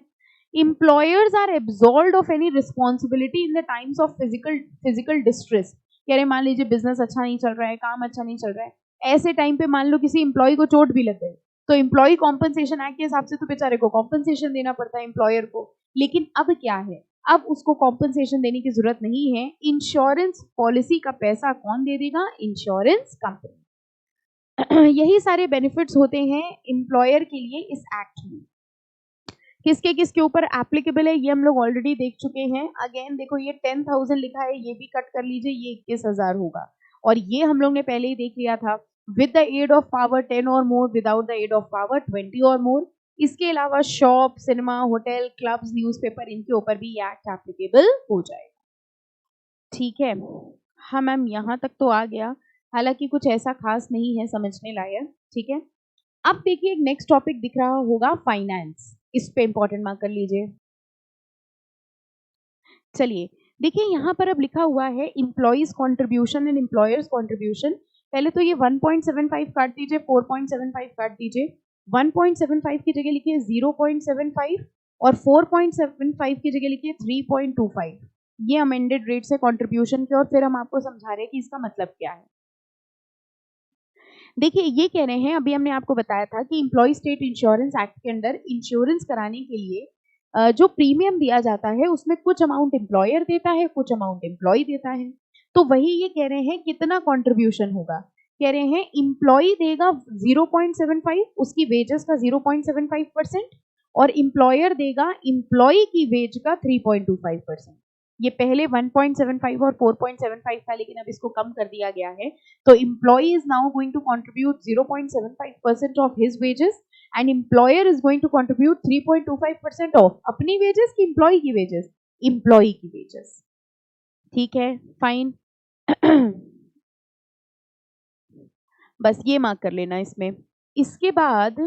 Employers are absolved of any responsibility in the times of physical distress. कह रहे मान लीजिए बिजनेस अच्छा नहीं चल रहा है, काम अच्छा नहीं चल रहा है, ऐसे टाइम पे मान लो किसी एम्प्लॉय को चोट भी लग गई, तो एम्प्लॉय कॉम्पनसेशन एक्ट के हिसाब से तो बेचारे को कॉम्पनसेशन देना पड़ता है एम्प्लॉयर को। लेकिन अब क्या है, अब उसको कॉम्पनसेशन देने की जरूरत नहीं है, इंश्योरेंस पॉलिसी का पैसा कौन दे देगा, इंश्योरेंस कंपनी। यही सारे बेनिफिट्स होते हैं एम्प्लॉयर के लिए इस एक्ट में। किसके किसके ऊपर एप्लीकेबल है ये हम लोग ऑलरेडी देख चुके हैं। अगेन देखो ये 10,000 लिखा है, ये भी कट कर लीजिए, ये 21,000 होगा। और ये हम लोग ने पहले ही देख लिया था, with the aid of power 10 और more, without the aid of power 20 और मोर। इसके अलावा shop, cinema, hotel, clubs, newspaper, इनके ऊपर भी ये एक्ट एप्लीकेबल हो जाएगा, ठीक है। हाँ मैम यहाँ तक तो आ गया, हालांकि कुछ ऐसा खास नहीं है समझने लायक, ठीक है। अब देखिए एक नेक्स्ट टॉपिक दिख रहा होगा, फाइनेंस। इस पे इंपॉर्टेंट मार्क कर लीजिए। चलिए देखिए यहाँ पर अब लिखा हुआ है employees contribution and employers contribution. पहले तो ये 1.75 काट दीजिए, 4.75 काट दीजिए। 1.75 की जगह लिखिए 0.75 और 4.75 की जगह लिखिए 3.25। ये अमेंडेड रेट्स है कंट्रीब्यूशन के, और फिर हम आपको समझा रहे हैं कि इसका मतलब क्या है। देखिए ये कह रहे हैं, अभी हमने आपको बताया था कि एम्प्लॉय स्टेट इंश्योरेंस एक्ट के अंदर इंश्योरेंस कराने के लिए जो प्रीमियम दिया जाता है उसमें कुछ अमाउंट एम्प्लॉयर देता है, कुछ अमाउंट एम्प्लॉय देता है। तो वही ये कह रहे हैं कितना कंट्रीब्यूशन होगा, कह रहे हैं एम्प्लॉय देगा 0.75, उसकी वेजेस का 0.75%, और एम्प्लॉयर देगा एम्प्लॉय की वेज का 3.25%। ये पहले 1.75 और 4.75 था, लेकिन अब इसको कम कर दिया गया है। तो employee is now going to contribute 0.75% of his wages and employer is going to contribute 3.25% of अपनी वेजेस की एम्प्लॉय की वेजेस, एम्प्लॉय की वेजेस, ठीक है, फाइन। बस ये मार्क कर लेना इसमें। इसके बाद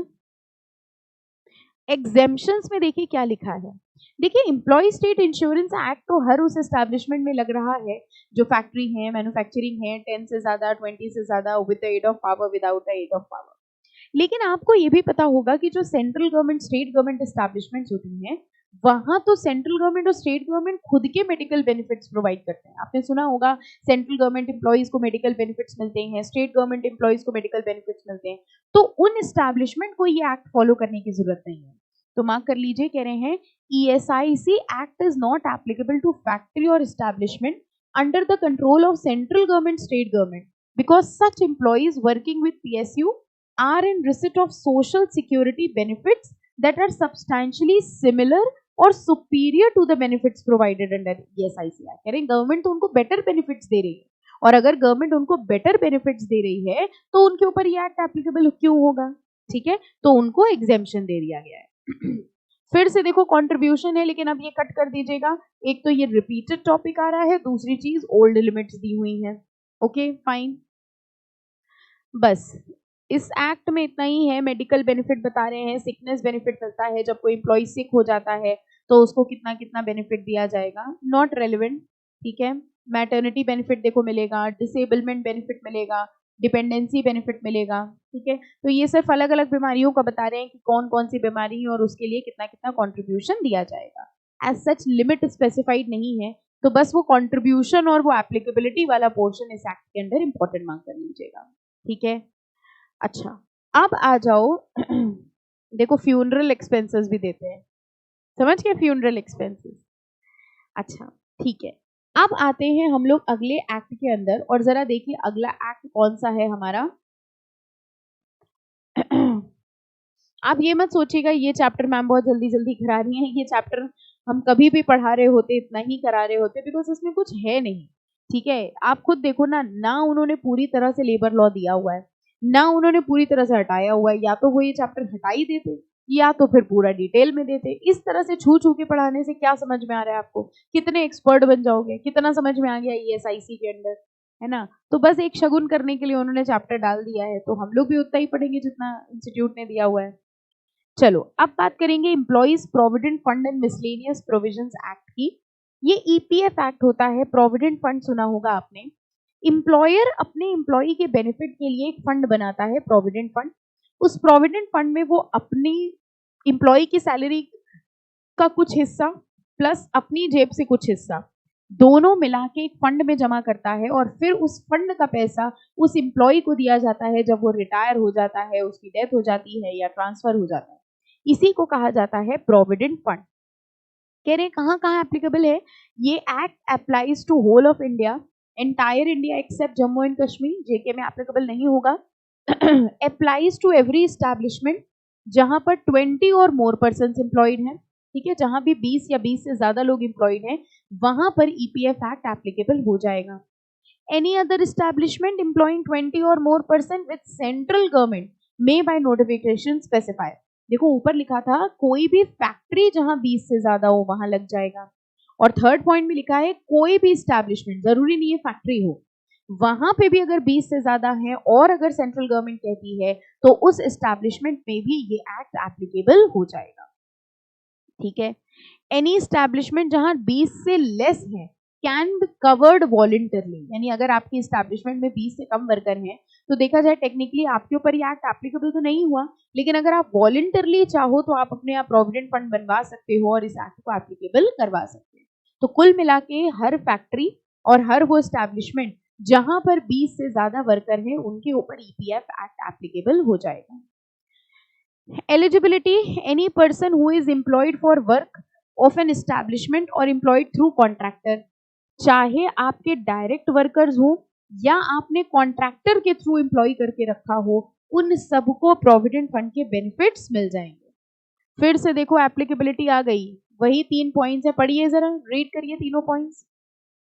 एग्जेम्पशंस में देखिए क्या लिखा है। देखिए एम्प्लॉय स्टेट इंश्योरेंस एक्ट तो हर उस एस्टैब्लिशमेंट में लग रहा है जो फैक्ट्री है, मैन्युफैक्चरिंग है, 10 से ज्यादा, 20 से ज्यादा, with the aid of power, without the aid of power. लेकिन आपको ये भी पता होगा कि जो central government, state government establishments होती हैं, वहां तो सेंट्रल गवर्नमेंट और स्टेट गवर्नमेंट खुद के मेडिकल बेनिफिट्स प्रोवाइड करते हैं। आपने सुना होगा सेंट्रल गवर्नमेंट एम्प्लॉइज को मेडिकल बेनिफिट्स मिलते हैं, स्टेट गवर्नमेंट एम्प्लॉइज को मेडिकल बेनिफिट्स मिलते हैं। तो उन एस्टैब्लिशमेंट को ये एक्ट फॉलो करने की जरूरत नहीं है। तो मार्क कर लीजिए, कह रहे हैं ESIC act is not applicable to factory और establishment under the control of central government, state government, because such employees working with PSU are in receipt of social security benefits that are substantially similar or superior to the benefits provided under ESIC Act। कह रहे हैं government तो उनको better benefits दे रही है, और अगर government उनको बेटर बेनिफिट्स दे रही है तो उनके ऊपर ये एक्ट एप्लीकेबल क्यों होगा? ठीक है, तो उनको एग्जेम्पशन दे दिया गया है। फिर से देखो कंट्रीब्यूशन है, लेकिन अब ये कट कर दीजिएगा। एक तो ये रिपीटेड टॉपिक आ रहा है, दूसरी चीज ओल्ड लिमिट्स दी हुई है। ओके फाइन, बस इस एक्ट में इतना ही है। मेडिकल बेनिफिट बता रहे हैं, सिकनेस बेनिफिट मिलता है, जब कोई एम्प्लॉय सिक हो जाता है तो उसको कितना कितना बेनिफिट दिया जाएगा, नॉट रेलेवेंट। ठीक है, मैटरनिटी बेनिफिट देखो मिलेगा, डिसेबलमेंट बेनिफिट मिलेगा, डिपेंडेंसी बेनिफिट मिलेगा। ठीक है, तो ये सिर्फ अलग अलग बीमारियों का बता रहे हैं कि कौन कौन सी बीमारी है और उसके लिए कितना कितना कॉन्ट्रीब्यूशन दिया जाएगा। एज सच लिमिट स्पेसिफाइड नहीं है, तो बस वो कॉन्ट्रीब्यूशन और वो एप्लीकेबिलिटी वाला पोर्शन इस एक्ट के अंदर इंपॉर्टेंट मार्क कर लीजिएगा। ठीक है, अच्छा अब आ जाओ देखो फ्यूनरल एक्सपेंसेस भी देते हैं, समझ गए फ्यूनरल एक्सपेंसेस। अच्छा ठीक है, अब आते हैं हम लोग अगले एक्ट के अंदर, और जरा देखिए अगला एक्ट कौन सा है हमारा। आप ये मत सोचिएगा ये चैप्टर मैम बहुत जल्दी जल्दी करा रही हैं, ये चैप्टर हम कभी भी पढ़ा रहे होते इतना ही करा रहे होते, बिकॉज इसमें कुछ है नहीं। ठीक है, आप खुद देखो ना उन्होंने पूरी तरह से लेबर लॉ दिया हुआ है, ना उन्होंने पूरी तरह से हटाया हुआ है। या तो वो ये चैप्टर हटा ही देते, या तो फिर पूरा डिटेल में देते। इस तरह से छू छू के पढ़ाने से क्या समझ में आ रहा है आपको? कितने एक्सपर्ट बन जाओगे, कितना समझ में आ गया ESIC के अंदर, है ना? तो बस एक शगुन करने के लिए उन्होंने चैप्टर डाल दिया है, तो हम लोग भी उतना ही पढ़ेंगे जितना इंस्टीट्यूट ने दिया हुआ है। चलो अब बात करेंगे employees provident fund and miscellaneous provisions act की। ये EPF एक्ट होता है, प्रोविडेंट फंड सुना होगा आपने। एम्प्लॉयर अपने एम्प्लॉई के बेनिफिट के लिए एक फंड बनाता है, प्रोविडेंट फंड। उस प्रोविडेंट फंड में वो अपनी एम्प्लॉई की सैलरी का कुछ हिस्सा प्लस अपनी जेब से कुछ हिस्सा दोनों मिला के एक फंड में जमा करता है, और फिर उस फंड का पैसा उस एम्प्लॉई को दिया जाता है जब वो रिटायर हो जाता है, उसकी डेथ हो जाती है या ट्रांसफर हो जाता है। इसी को कहा जाता है प्रोविडेंट फंड। कह रहे कहाँ कहाँ एप्लीकेबल है ये act? Applies to whole of India, entire India except Jammu and Kashmir, JK में एप्लीकेबल नहीं होगा। अप्लाइज टू एवरी एस्टैब्लिशमेंट जहां पर 20 और मोर पर्सन एम्प्लॉयड हैं। ठीक है, जहां भी 20 या 20 से ज्यादा लोग एम्प्लॉयड हैं वहां पर EPF एक्ट एप्लीकेबल हो जाएगा। एनी अदर एस्टैब्लिशमेंट एम्प्लॉइंग 20 और more person with central government may by notification specify. देखो ऊपर लिखा था कोई भी फैक्ट्री जहां 20 से ज्यादा हो वहां लग जाएगा, और थर्ड पॉइंट में लिखा है कोई भी एस्टैब्लिशमेंट, जरूरी नहीं है फैक्ट्री हो, वहां पे भी अगर 20 से ज्यादा है और अगर सेंट्रल गवर्नमेंट कहती है तो उस एस्टैब्लिशमेंट में भी ये एक्ट एप्लीकेबल हो जाएगा। ठीक है, एनी एस्टैब्लिशमेंट जहां 20 से लेस है कैन बी कवर्ड वॉलंटरली, यानी अगर आपकी एस्टैब्लिशमेंट में 20 से कम वर्कर हैं तो देखा जाए टेक्निकली आपके ऊपर ये एक्ट एप्लीकेबल तो नहीं हुआ, लेकिन अगर आप वॉलंटरली चाहो तो आप अपने आप प्रोविडेंट फंड बनवा सकते हो और इस एक्ट को एप्लीकेबल करवा सकते हो। तो कुल मिला के हर फैक्ट्री और हर वो एस्टैब्लिशमेंट जहां पर 20 से ज्यादा वर्कर हैं उनके ऊपर EPF एक्ट एप्लीकेबल हो जाएगा। Eligibility, any person who is employed for work of an establishment or employed through contractor, चाहे आपके डायरेक्ट वर्कर्स हो या आपने कॉन्ट्रैक्टर के थ्रू एम्प्लॉय करके रखा हो, उन सबको प्रोविडेंट फंड के बेनिफिट्स मिल जाएंगे। फिर से देखो एप्लीकेबिलिटी आ गई, वही 3 पॉइंट्स है, पढ़िए जरा, रीड करिए तीनों पॉइंट्स।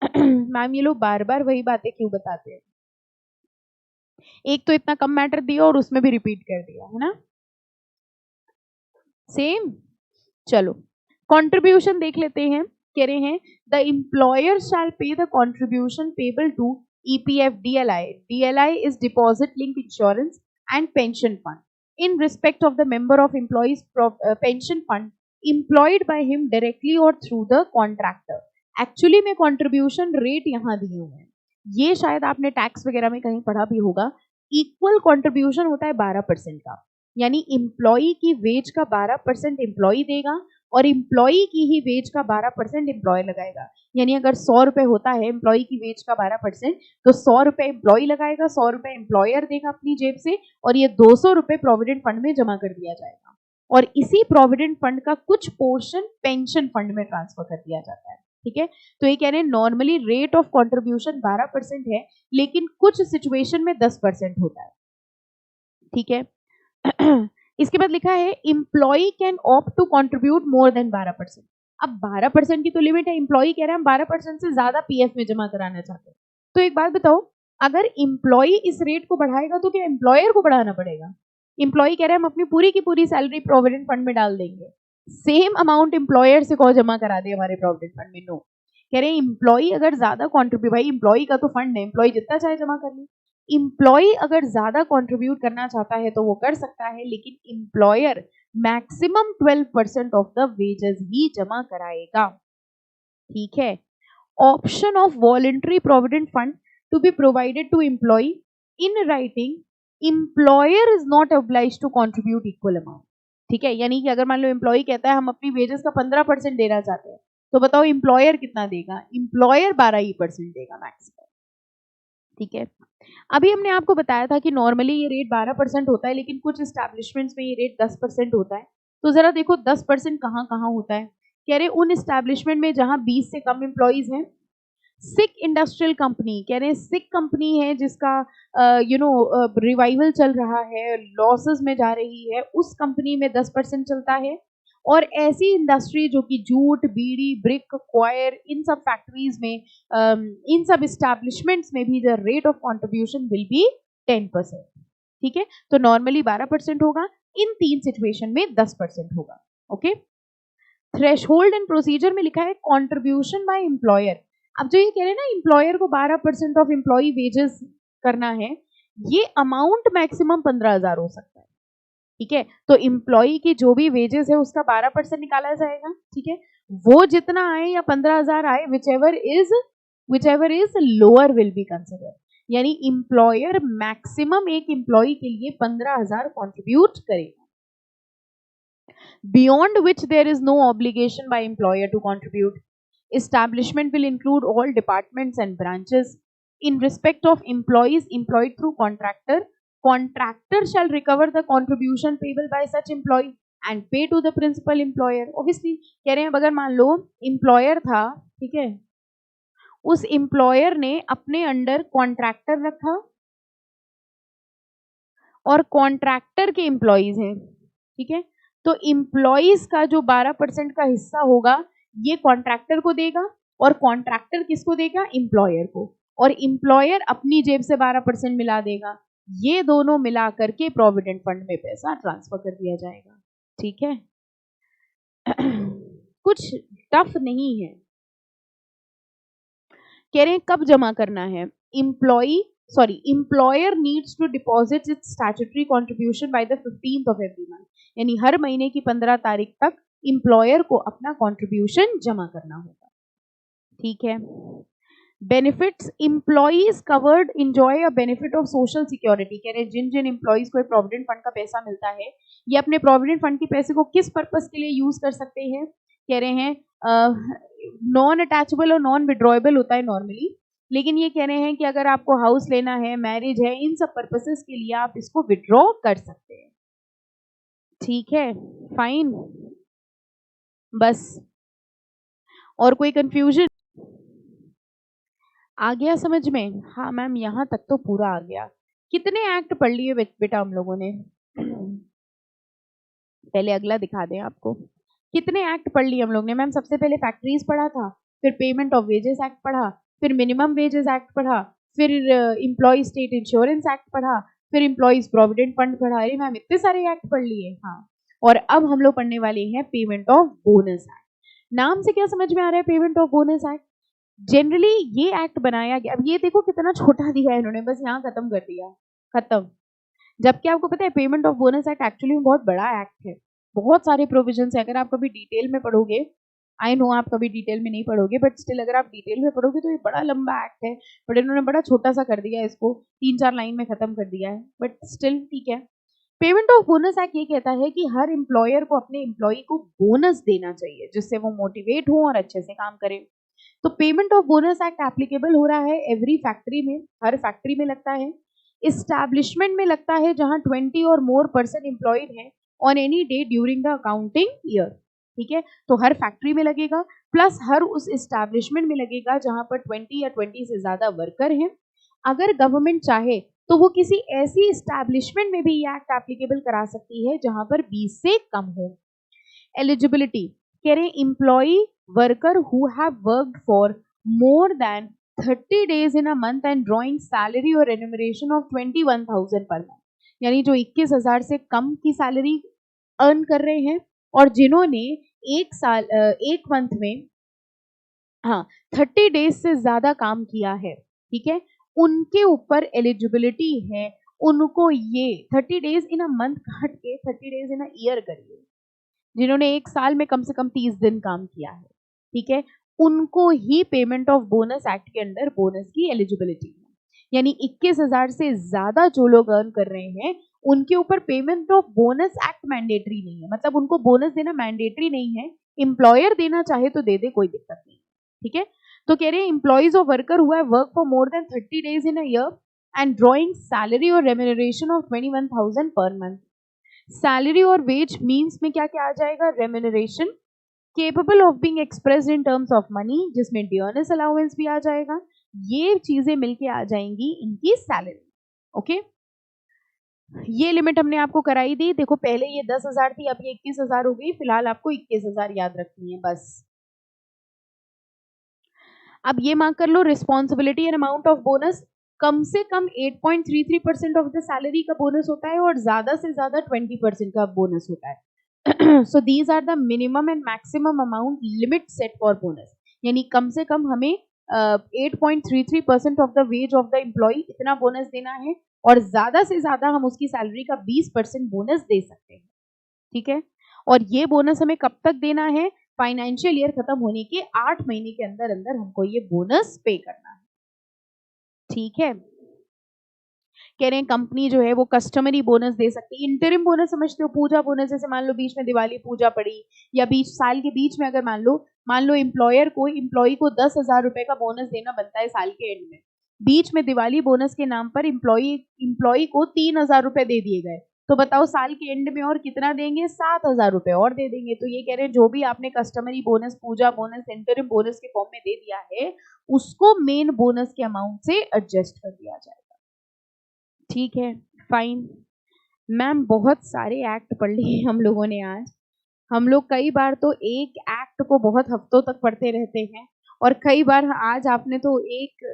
मैम ये लोग बार बार वही बातें क्यों बताते हैं? एक तो इतना कम मैटर दिया और उसमें भी रिपीट कर दिया है ना, सेम। चलो कंट्रीब्यूशन देख लेते हैं। कह रहे हैं the employer shall pay the contribution payable to EPF, DLI. DLI is Deposit Linked Insurance and Pension Fund. In respect of the member of employees pension fund employed by him directly or through the contractor. Actually में contribution rate यहाँ दिए हुए हैं, ये शायद आपने tax वगैरह में कहीं पढ़ा भी होगा. इक्वल कंट्रीब्यूशन होता है 12% का, यानी एम्प्लॉई की वेज का 12% एम्प्लॉई देगा और एम्प्लॉई की ही वेज का 12% एम्प्लॉय लगाएगा. यानी अगर 100 रुपए होता है एम्प्लॉई की वेज का 12%, तो 100 रुपए एम्प्लॉई लगाएगा, 100 रुपए एम्प्लॉयर देगा अपनी जेब से, और ये 200 रुपए प्रोविडेंट फंड में जमा कर दिया जाएगा. और इसी प्रोविडेंट फंड का कुछ पोर्शन पेंशन फंड में ट्रांसफर कर दिया जाता है. ठीक है, तो ये कह रहे हैं नॉर्मली रेट ऑफ कंट्रीब्यूशन 12% है, लेकिन कुछ सिचुएशन में 10% होता है. ठीक है. इसके बाद लिखा है employee can opt to contribute more than 12%. अब 12% की तो लिमिट है, एम्प्लॉई कह रहे हैं हम 12% से ज्यादा पीएफ में जमा कराना चाहते हैं. तो एक बात बताओ, अगर एम्प्लॉई इस रेट को बढ़ाएगा तो क्या एम्प्लॉयर को बढ़ाना पड़ेगा? एम्प्लॉई कह रहे हैं हम अपनी पूरी की पूरी सैलरी प्रोविडेंट फंड में डाल देंगे, सेम अमाउंट एम्प्लॉयर से कहो जमा करा दे हमारे प्रोविडेंट फंड में. नो, कह रहे हैं एम्प्लॉई अगर ज्यादा कॉन्ट्रीब्यूट, भाई एम्प्लॉई का तो फंड है, एम्प्लॉई जितना चाहे जमा कर ले. एम्प्लॉई अगर ज्यादा कंट्रीब्यूट करना चाहता है तो वो कर सकता है, लेकिन employer maximum 12% of the wages ही जमा कराएगा. ठीक है. Option of voluntary provident fund to be provided to employee in writing, employer is not obliged to contribute equal amount. ठीक है, यानी कि अगर मान लो एम्प्लॉई कहता है हम अपनी वेजेस का 15% देना चाहते हैं, तो बताओ एम्प्लॉयर कितना देगा? एम्प्लॉयर 12% देगा मैक्सिमम. ठीक है. अभी हमने आपको बताया था कि नॉर्मली ये रेट 12% होता है, लेकिन कुछ एस्टैब्लिशमेंट्स में ये रेट 10% होता है. तो जरा देखो 10% कहाँ कहाँ होता है. कह रहे उन एस्टैब्लिशमेंट में जहां 20 से कम एम्प्लॉइज हैं. सिक इंडस्ट्रियल कंपनी, कह रहे हैं सिक कंपनी है जिसका रिवाइवल चल रहा है, लॉसेस में जा रही है, उस कंपनी में 10% चलता है. और ऐसी इंडस्ट्री जो कि जूट, बीड़ी, ब्रिक, क्वायर, इन सब फैक्ट्रीज में, इन सब इस्टेब्लिशमेंट्स में भी the rate of contribution will be 10%. ठीक है, तो नॉर्मली 12% होगा, इन 3 सिचुएशन में 10% होगा. ओके. थ्रेशहोल्ड एंड प्रोसीजर में लिखा है कंट्रीब्यूशन बाय एम्प्लॉयर. अब जो ये कह रहे हैं ना एम्प्लॉयर को 12% ऑफ एम्प्लॉई वेजेस करना है, ये अमाउंट मैक्सिमम 15,000 हो सकता है. ठीक है, तो एम्प्लॉई की जो भी वेजेस है उसका 12% निकाला जाएगा. ठीक है, वो जितना आए या 15,000 आए, whichever is lower will be consider. यानी एम्प्लॉयर मैक्सिमम एक एम्प्लॉई के लिए 15,000 कंट्रीब्यूट करेगा, beyond which there is no obligation by employer to contribute. Establishment will include all departments and branches. In respect of employees employed through contractor shall recover the contribution payable by such employee and pay to the principal employer. Obviously कह रहे हैं अगर मान लो employer था, ठीक है, उस employer ने अपने अंडर contractor रखा और contractor के employees हैं. ठीक है, तो एम्प्लॉइज का जो 12% का हिस्सा होगा ये कॉन्ट्रैक्टर को देगा, और कॉन्ट्रैक्टर किसको देगा? एम्प्लॉयर को, और एम्प्लॉयर अपनी जेब से 12% मिला देगा. ये दोनों मिला करके प्रोविडेंट फंड में पैसा ट्रांसफर कर दिया जाएगा. ठीक है. कुछ टफ नहीं है. कह रहे हैं कब जमा करना है. employer needs to deposit its statutory contribution by the 15th of every month. यानी हर महीने की 15 तारीख तक एम्प्लॉयर को अपना कंट्रीब्यूशन जमा करना होगा. ठीक है. Benefits, employees covered enjoy a benefit of social security. कह रहे हैं जिन जिन एम्प्लॉइज को प्रोविडेंट फंड का पैसा मिलता है, ये अपने प्रोविडेंट फंड के पैसे को किस पर्पस के लिए यूज कर सकते हैं? कह रहे हैं नॉन अटैचेबल और नॉन विड्रॉएबल होता है नॉर्मली, लेकिन ये कह रहे हैं कि अगर आपको हाउस लेना है, मैरिज है, इन सब पर्पसेस के लिए आप इसको विड्रॉ कर सकते हैं. ठीक है, फाइन. बस और कोई कंफ्यूजन आ गया समझ में? हाँ मैम, यहाँ तक तो पूरा आ गया. कितने एक्ट पढ़ लिए बेटा हम लोगों ने? पहले अगला दिखा दें आपको. कितने एक्ट पढ़ लिए हम लोग ने? मैम सबसे पहले फैक्ट्रीज पढ़ा था, फिर पेमेंट ऑफ वेजेस एक्ट पढ़ा, फिर मिनिमम वेजेस एक्ट पढ़ा, फिर एम्प्लॉय स्टेट इंश्योरेंस एक्ट पढ़ा, फिर एम्प्लॉइज प्रोविडेंट फंड पढ़ा. अरे मैम इतने सारे एक्ट पढ़ लिए. हाँ, और अब हम लोग पढ़ने वाले हैं पेमेंट ऑफ बोनस एक्ट. नाम से क्या समझ में आ रहा है payment of bonus act? Generally ये एक्ट बनाया गया, अब ये देखो कितना छोटा दिया है इन्होंने, बस यहाँ खत्म कर दिया, खत्म। जबकि आपको पता है payment of bonus act actually में बहुत बड़ा एक्ट है, बहुत सारे प्रोविजन है। अगर आप कभी डिटेल में पढ़ोगे, आई नो आप कभी डिटेल में नहीं पढ़ोगे, बट स्टिल अगर आप डिटेल में पढ़ोगे तो ये बड़ा लंबा एक्ट है, बट इन्होंने बड़ा छोटा सा कर दिया है, इसको 3-4 लाइन में खत्म कर दिया है, बट स्टिल ठीक है। पेमेंट ऑफ बोनस एक्ट ये कहता है कि हर एम्प्लॉयर को अपने एम्प्लॉय को बोनस देना चाहिए, जिससे वो मोटिवेट हो और अच्छे से काम करे। तो payment of bonus act applicable हो रहा है एवरी फैक्ट्री में, हर फैक्ट्री में लगता है, इस्टेब्लिशमेंट में लगता है जहां 20 और मोर पर्सन एम्प्लॉयड हैं on any day during the accounting year, ठीक है। तो हर फैक्ट्री में लगेगा, प्लस हर उस इस्टेब्लिशमेंट में लगेगा जहां पर 20 या 20 से ज्यादा वर्कर हैं। अगर गवर्नमेंट चाहे तो वो किसी ऐसी इस्टेब्लिशमेंट में भी ये एक्ट एप्लीकेबल करा सकती है जहां पर 20 से कम हो। एलिजिबिलिटी कह रहे हैं employee worker who have worked for more than 30 days in a month and drawing salary or remuneration of 21,000 per month, यानी जो 21,000 से कम की सैलरी अर्न कर रहे हैं और जिन्होंने एक मंथ में, हाँ, 30 days से ज्यादा काम किया है, ठीक है, उनके ऊपर एलिजिबिलिटी है। उनको ये 30 days इन अ मंथ काट के 30 days इन अ ईयर करिए, जिन्होंने एक साल में कम से कम 30 दिन काम किया है, ठीक है, उनको ही पेमेंट ऑफ बोनस एक्ट के अंदर बोनस की एलिजिबिलिटी है। यानी 21,000 से ज्यादा जो लोग अर्न कर रहे हैं उनके ऊपर payment of bonus act mandatory नहीं है, मतलब उनको बोनस देना मैंडेटरी नहीं है, एम्प्लॉयर देना चाहे तो दे दे, कोई दिक्कत नहीं, ठीक है। तो कह रहे हैं एम्प्लॉइज ऑफ वर्कर हुआ work for more than 30 days in a year and drawing salary और रेम्यूनरेशन ऑफ 21,000 पर मंथ। सैलरी और वेज मीन्स में क्या क्या आ जाएगा, remuneration capable of being expressed in terms of money, जिसमें डियरनेस अलाउंस भी आ जाएगा, ये चीजें मिलके आ जाएंगी इनकी सैलरी, ओके। ये लिमिट हमने आपको कराई दी, देखो पहले ये 10,000 थी, अब ये 21,000 हो गई, फिलहाल आपको 21,000 याद रखनी है बस। अब ये मार्क कर लो, responsibility and amount of bonus, कम से कम 8.33% ऑफ द सैलरी का बोनस होता है और ज्यादा से ज्यादा 20% का बोनस होता है। so these are the minimum and maximum amount limit set for bonus, यानी कम से कम हमें 8.33% of the wage of the employee इतना बोनस देना है और ज्यादा से ज्यादा हम उसकी सैलरी का 20% बोनस दे सकते हैं, ठीक है। और ये बोनस हमें कब तक देना है, फाइनेंशियल ईयर खत्म होने के 8 महीने के अंदर अंदर हमको ये बोनस पे करना है, ठीक है। कह रहे हैं कंपनी जो है वो कस्टमरी बोनस दे सकती है, इंटरिम बोनस समझते हो, पूजा बोनस, जैसे मान लो बीच में दिवाली पूजा पड़ी या बीच साल के बीच में अगर मान लो एम्प्लॉयर को एम्प्लॉय को 10,000 रुपए का बोनस देना बनता है साल के एंड में, बीच में दिवाली बोनस के नाम पर एम्प्लॉय को 3,000 रुपए दे दिए गए, तो बताओ साल के एंड में और कितना देंगे, 7,000 रुपए और दे देंगे। तो ये कह रहे हैं जो भी आपने कस्टमरी बोनस, पूजा बोनस, इंटरिम बोनस के फॉर्म में दे दिया है उसको मेन बोनस के अमाउंट से एडजस्ट कर दिया जाएगा, ठीक है, फाइन। मैम बहुत सारे एक्ट पढ़ लिए हम लोगों ने आज, हम लोग कई बार तो एक एक्ट को बहुत हफ्तों तक पढ़ते रहते हैं और कई बार आज आपने तो एक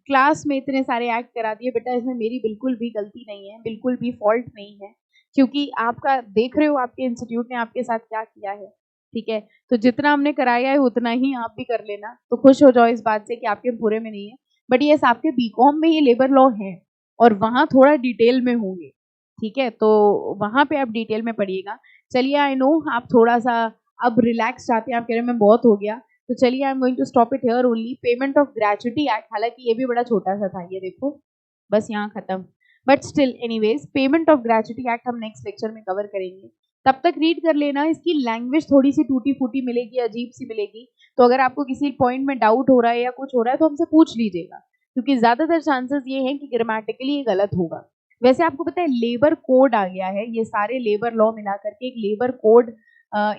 क्लास में इतने सारे एक्ट करा दिए, बेटा इसमें मेरी बिल्कुल भी गलती नहीं है, बिल्कुल भी फॉल्ट नहीं है, क्योंकि आपका देख रहे हो आपके इंस्टीट्यूट ने आपके साथ क्या किया है, ठीक है। तो जितना हमने कराया है उतना ही आप भी कर लेना, तो खुश हो जाओ इस बात से कि आपके पूरे में नहीं है, बट ये आपके बीकॉम में ये लेबर लॉ है और वहाँ थोड़ा डिटेल में होंगे, ठीक है, तो वहाँ पे आप डिटेल में पढ़िएगा। चलिए आई नो आप थोड़ा सा अब रिलैक्स चाहते हैं, आप कह रहे हैं मैं बहुत हो गया, तो चलिए I am going to stop it here only. Payment of gratuity act, हालांकि ये भी बड़ा छोटा सा था, ये देखो बस यहाँ खत्म, but still anyways payment of gratuity act हम नेक्स्ट लेक्चर में कवर करेंगे, तब तक रीड कर लेना। इसकी लैंग्वेज थोड़ी सी टूटी फूटी मिलेगी, अजीब सी मिलेगी, तो अगर आपको किसी पॉइंट में डाउट हो रहा है या कुछ हो रहा है तो हमसे पूछ लीजिएगा, क्योंकि ज्यादातर चांसेस ये हैं कि ग्रामेटिकली ये गलत होगा। वैसे आपको पता है लेबर कोड आ गया है, ये सारे लेबर लॉ मिला करके एक लेबर कोड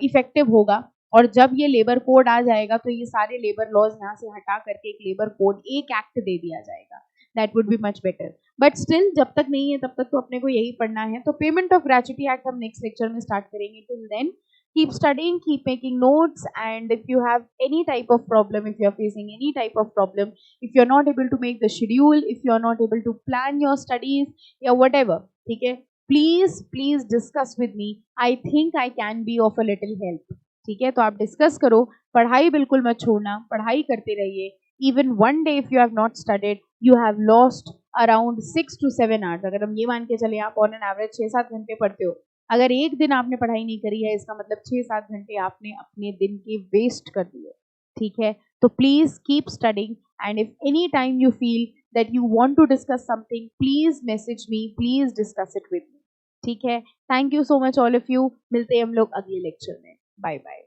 इफेक्टिव होगा, और जब ये लेबर कोड आ जाएगा तो ये सारे लेबर लॉज यहाँ से हटा करके एक लेबर कोड, एक एक्ट दे दिया जाएगा, that would be much better. But still जब तक नहीं है तब तक तो अपने को यही पढ़ना है। तो पेमेंट ऑफ ग्रेचुटी एक्ट हम नेक्स्ट लेक्चर में स्टार्ट करेंगे। Till then keep studying, keep making notes, and if you have any type of problem, if you are facing any type of problem, if you are not able to make the schedule, if you are not able to plan your studies, yeah, whatever, ठीक है, please discuss with me, I think I can be of a little help, ठीक है, तो आप discuss करो, पढ़ाई बिल्कुल मत छोड़ना, पढ़ाई करते रहिए। Even one day if you have not studied, you have lost around 6 to 7 hours. अगर हम ये मान के चले आप ऑन एन एवरेज 6-7 घंटे पढ़ते हो, अगर एक दिन आपने पढ़ाई नहीं करी है, इसका मतलब 6-7 घंटे आपने अपने दिन के वेस्ट कर दिए। ठीक है, तो please keep studying, and if any time you feel that you want to discuss something, please message me, please discuss it with me. ठीक है, thank you so much all of you. मिलते हैं हम लोग अगले लेक्चर में। Bye bye.